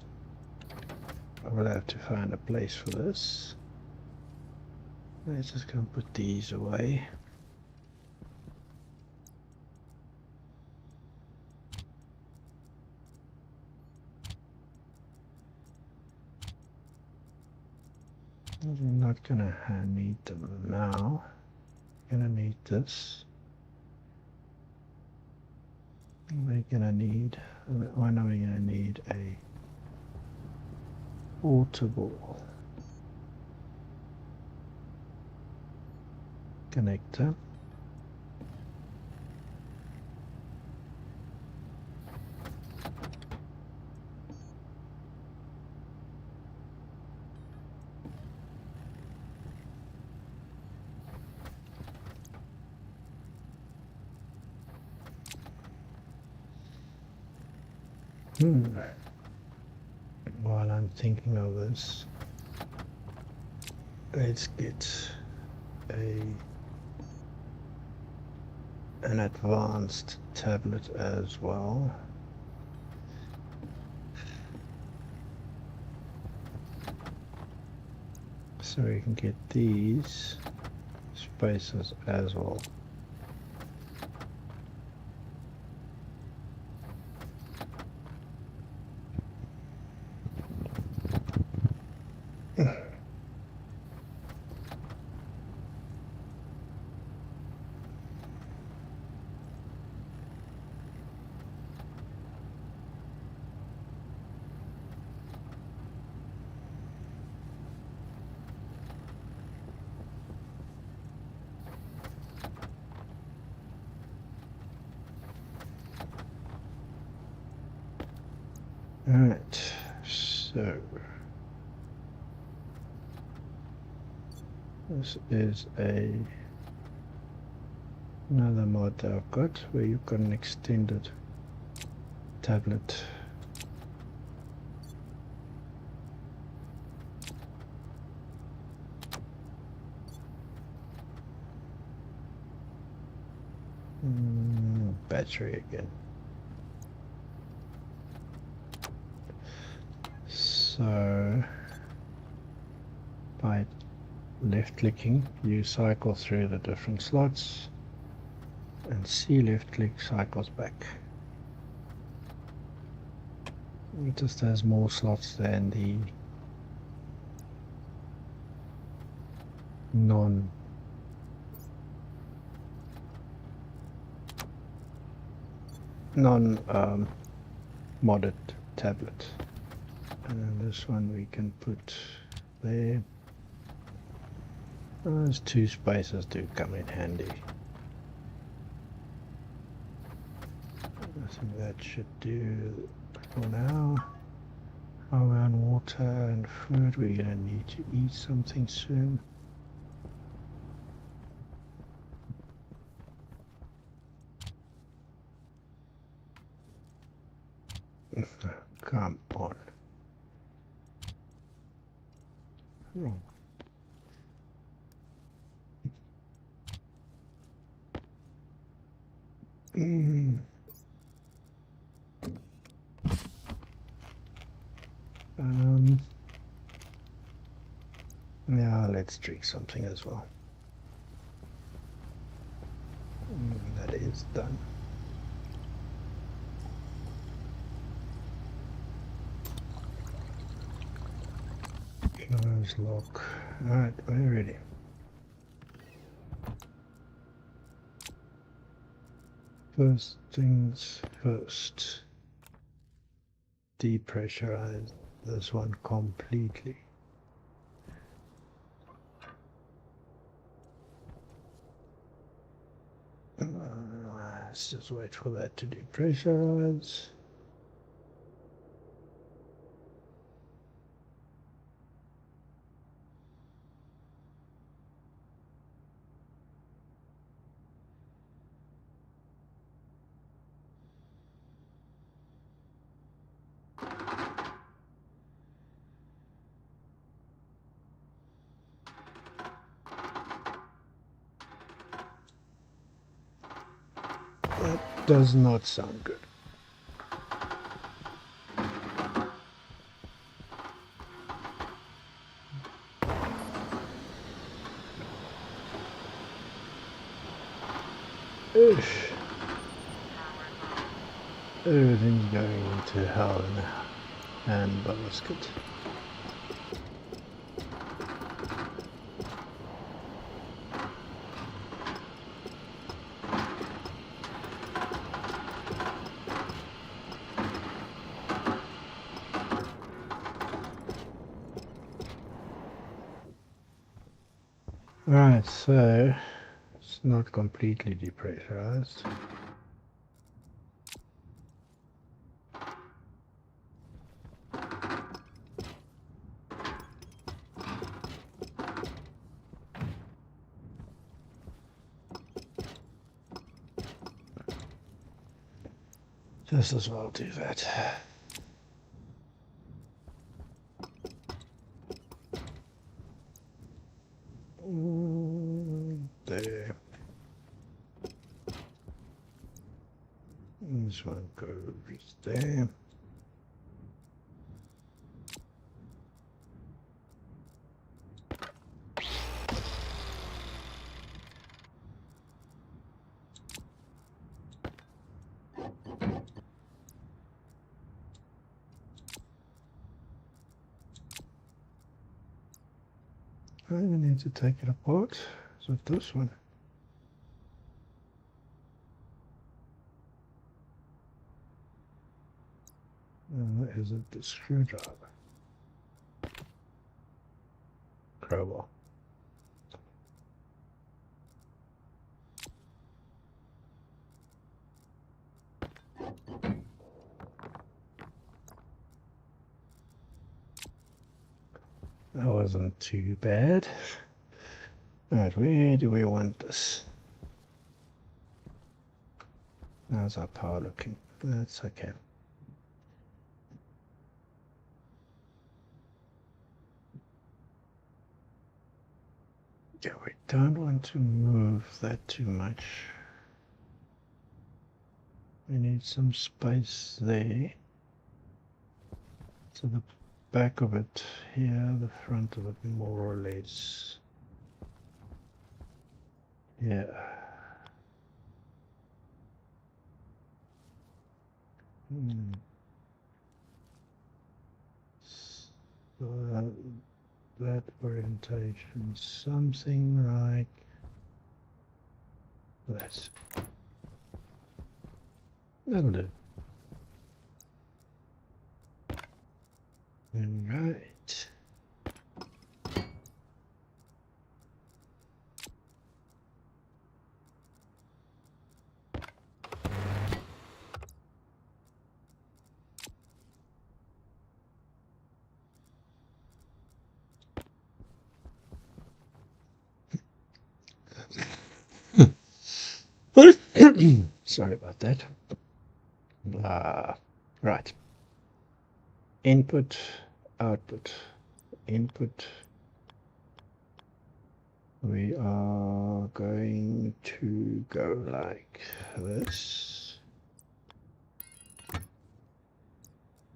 A: we'll have to find a place for this. Let's just go and put these away. We're not going to need them now. We're going to need this. We're going to need, when are we going to need a portable connector? While I'm thinking of this, let's get an advanced tablet as well. So we can get these spaces as well. Alright, so this is another mod that I've got where you've got an extended tablet. Battery again. So by left clicking you cycle through the different slots, and C left click cycles back. It just has more slots than the non modded tablet. And this one we can put there. Those two spaces do come in handy. I think that should do for now. Power and water and food. We're going to need to eat something soon. Come on. Wrong. Yeah, let's drink something as well. That is done. Close lock. Alright, we're ready. First things first. Depressurize this one completely. Let's just wait for that to depressurize. That does not sound good. Everything's going into hell in a handbasket. Alright, so it's not completely depressurized. Just as well do that. There. This one goes there. I need to take it apart. So this one. Is it the screwdriver? Crowbar. That wasn't too bad. Alright, where do we want this? How's our power looking? That's okay. Yeah, we don't want to move that too much. We need some space there. So the back of it here, the front of it more or less. Yeah. So that orientation, something like that. That'll do. Right. Sorry about that. Right. Input, output, input, We are going to go like this.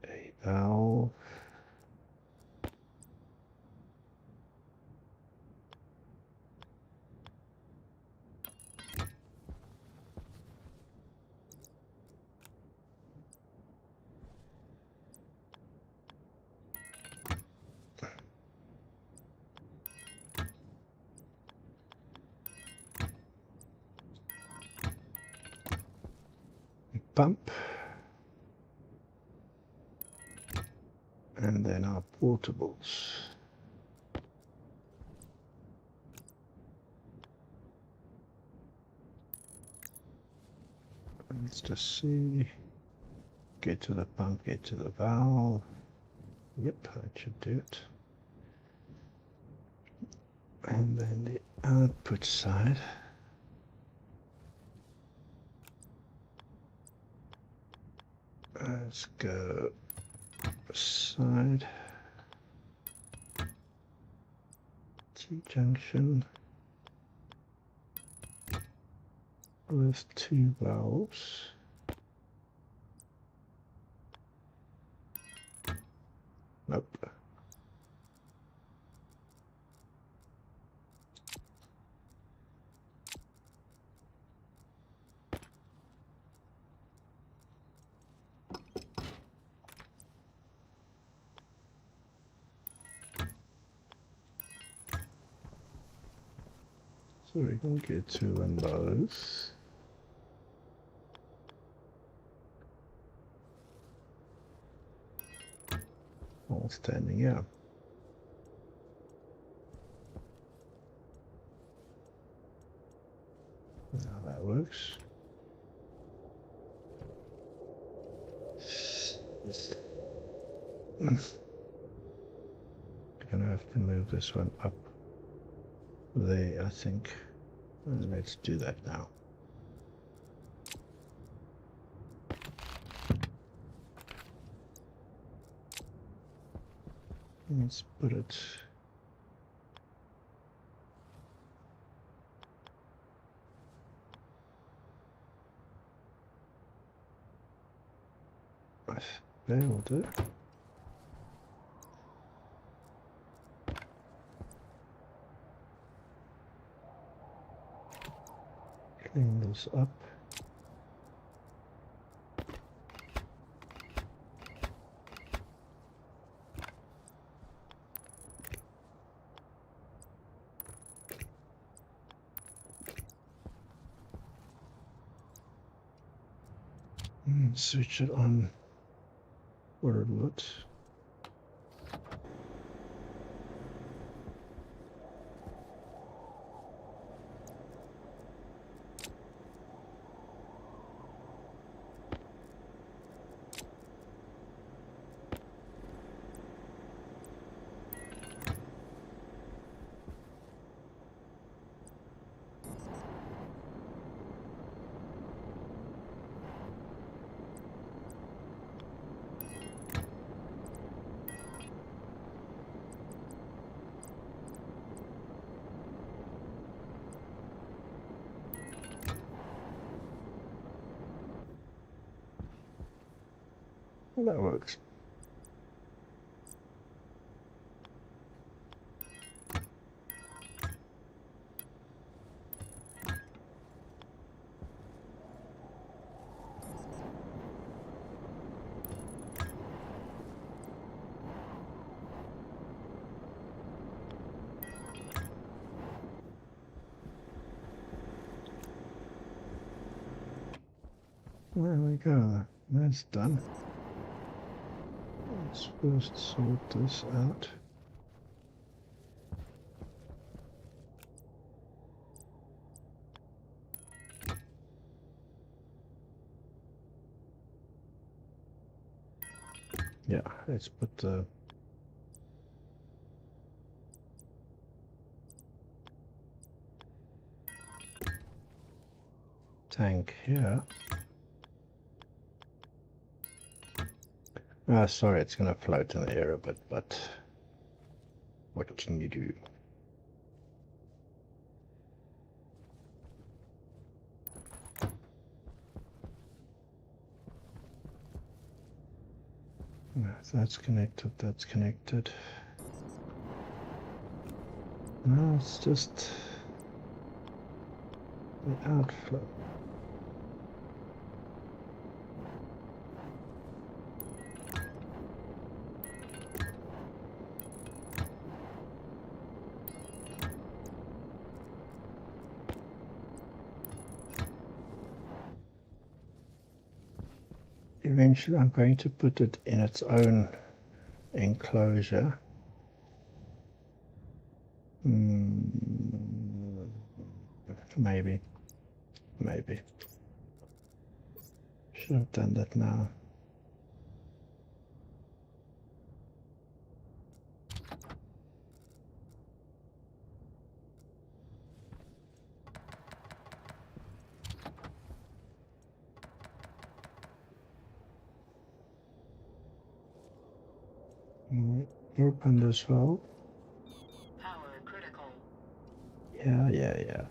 A: A valve. Pump, and then our portables. Let's just see. Get to the pump, get to the valve. Yep, that should do it. And then the output side. Let's go side. T-junction with 2 valves. Nope. So we can get 2 windows. All standing up. Now that works. Gonna have to move this one up there, I think. And let's do that now. Let's put it there, will do. Clean this up. Switch it on where it would. Well, that works. There we go. That's done. Let's first sort this out. Yeah, let's put the tank here. Sorry, it's going to float in the air a bit, but what can you do? That's connected, that's connected. No, it's just the outflow. Eventually I'm going to put it in its own enclosure. Maybe. Should have done that now. Open this valve.
B: Power critical.
A: Yeah.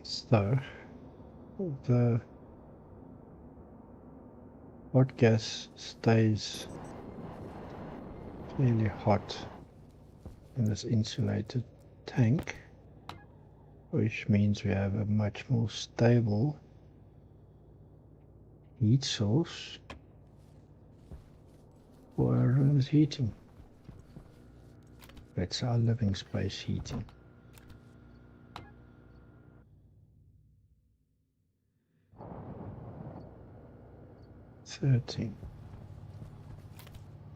A: So, the hot gas stays fairly hot in this insulated tank, which means we have a much more stable heat source for our room's heating. That's our living space heating. $13.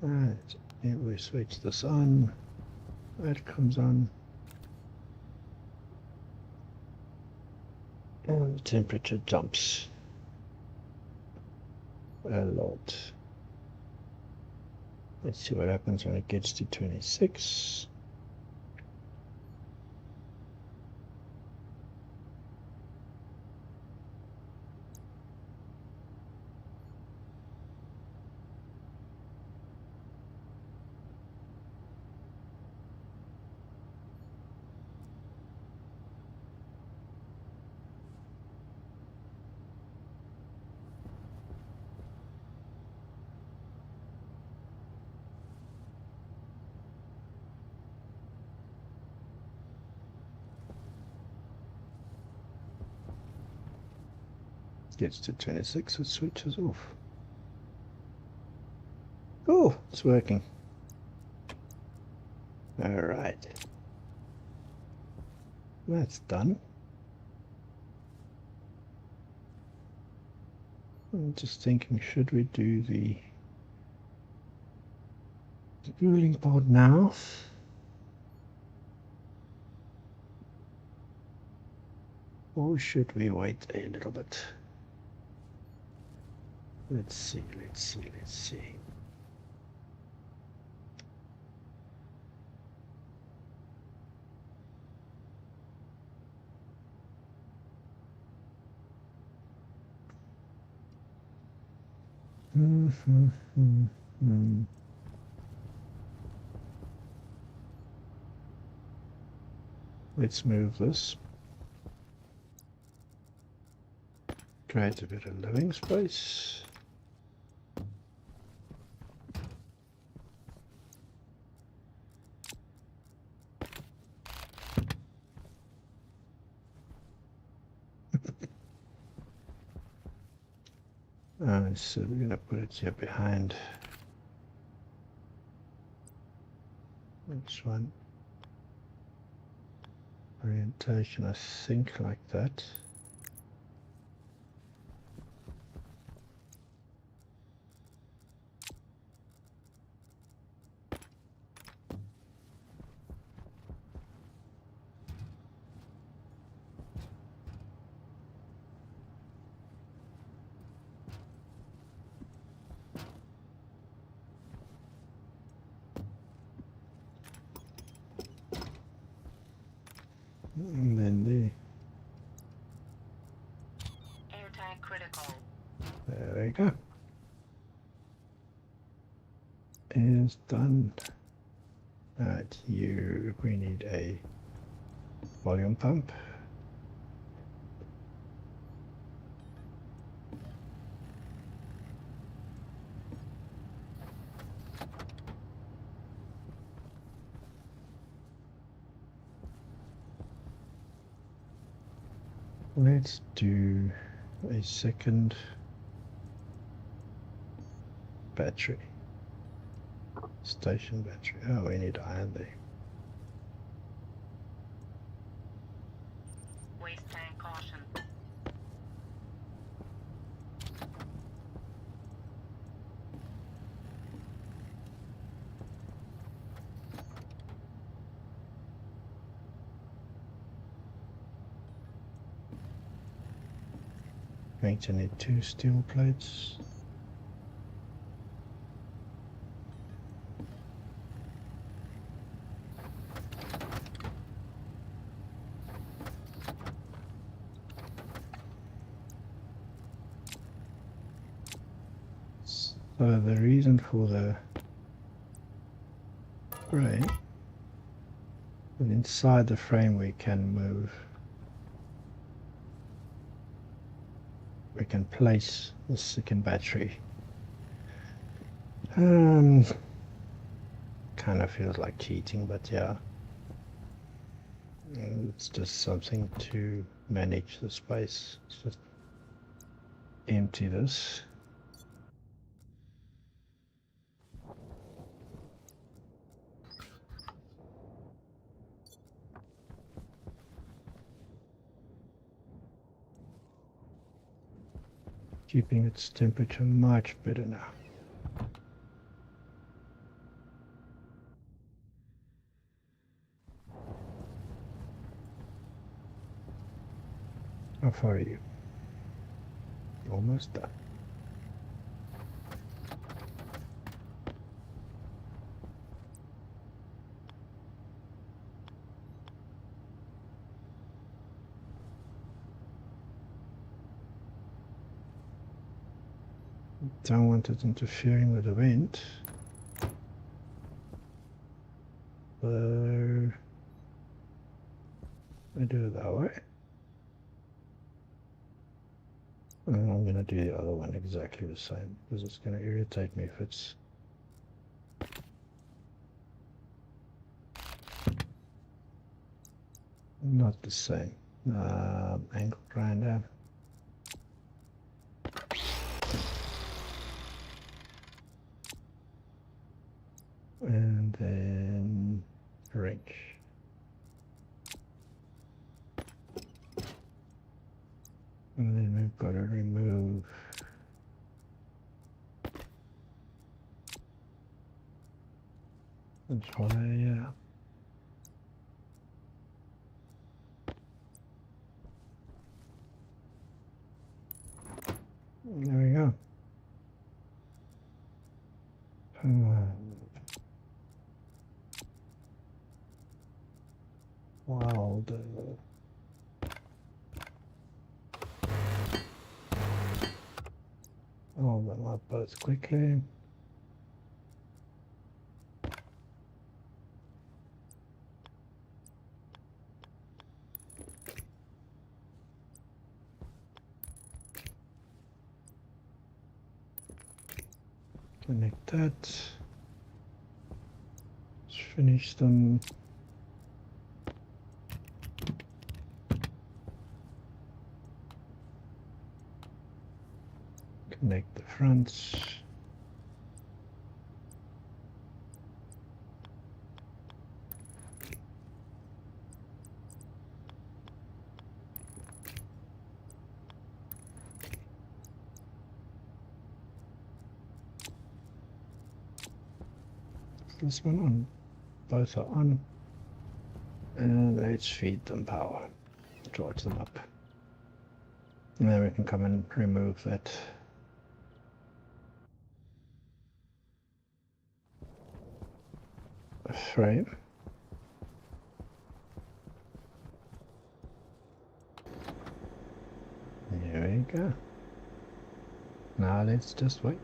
A: Right, and we switch this on. That comes on. And the temperature jumps a lot. Let's see what happens when it gets to 26. Gets to 26, it switches off. Oh, it's working. All right. That's done. I'm just thinking, should we do the cooling pod now? Or should we wait a little bit? Let's see. Let's move this. Create a bit of living space. So we're going to put it here behind. Which one? Orientation, I think, like that. And then
B: Air tank critical.
A: there we go. Is done. Alright, we need a volume pump. Let's do a second battery. Station battery. Oh, we need iron there.
B: Waste tank caution.
A: Going to need 2 steel plates. So the reason for the frame, inside the frame we can move. We can place the second battery. Kind of feels like cheating, but yeah. It's just something to manage the space. Let's just empty this. Keeping its temperature much better now. How far are you? Almost done. Don't want it interfering with the vent. So I do it that way. And I'm going to do the other one exactly the same because it's going to irritate me if it's not the same. Angle grinder. And then wrench. And then we've got to remove this wire. There we go. Wow. Hold them up both quickly. Connect that. Let's finish them. Connect the fronts. This one on. Both are on. And let's feed them power. Charge them up. And then we can come and remove that frame. There we go. Now let's just wait.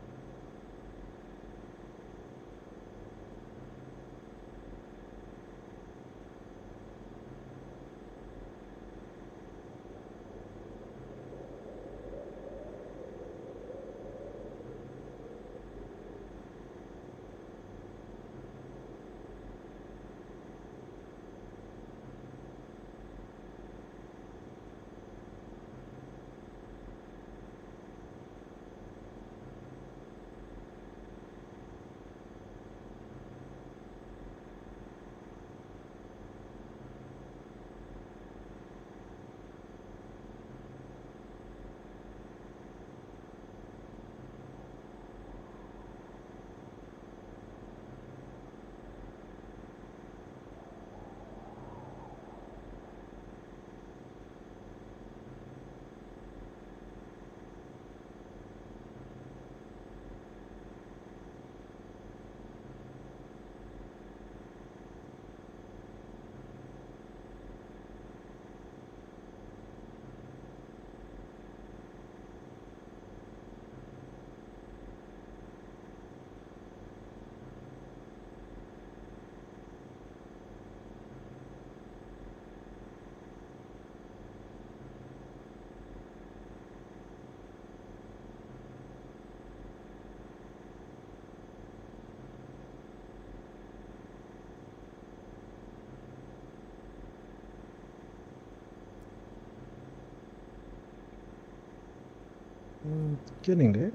A: Getting there.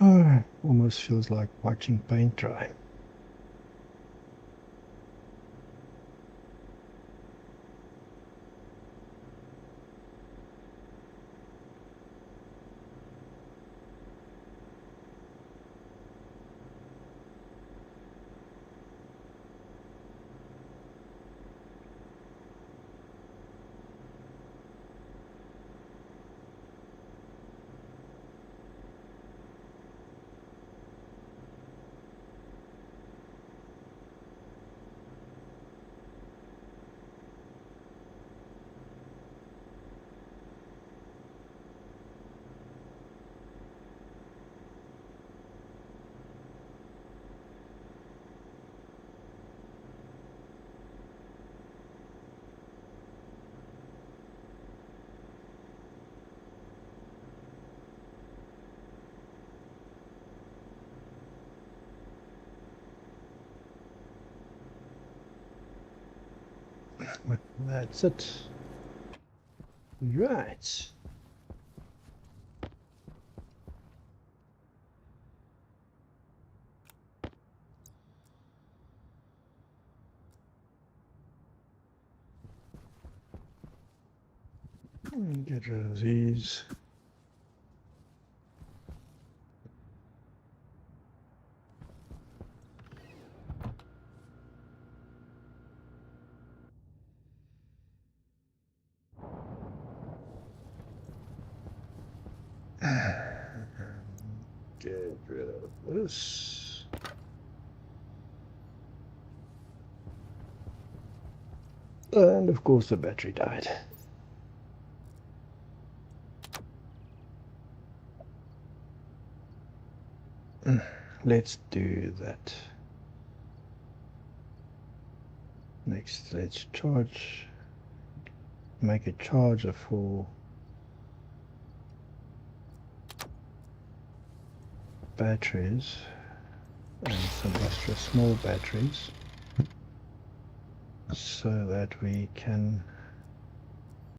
A: Oh, almost feels like watching paint dry. That's it. Right. Get rid of these. Get rid of this. And of course the battery died. Let's do that. Next, let's make a charger for batteries and some extra small batteries so that we can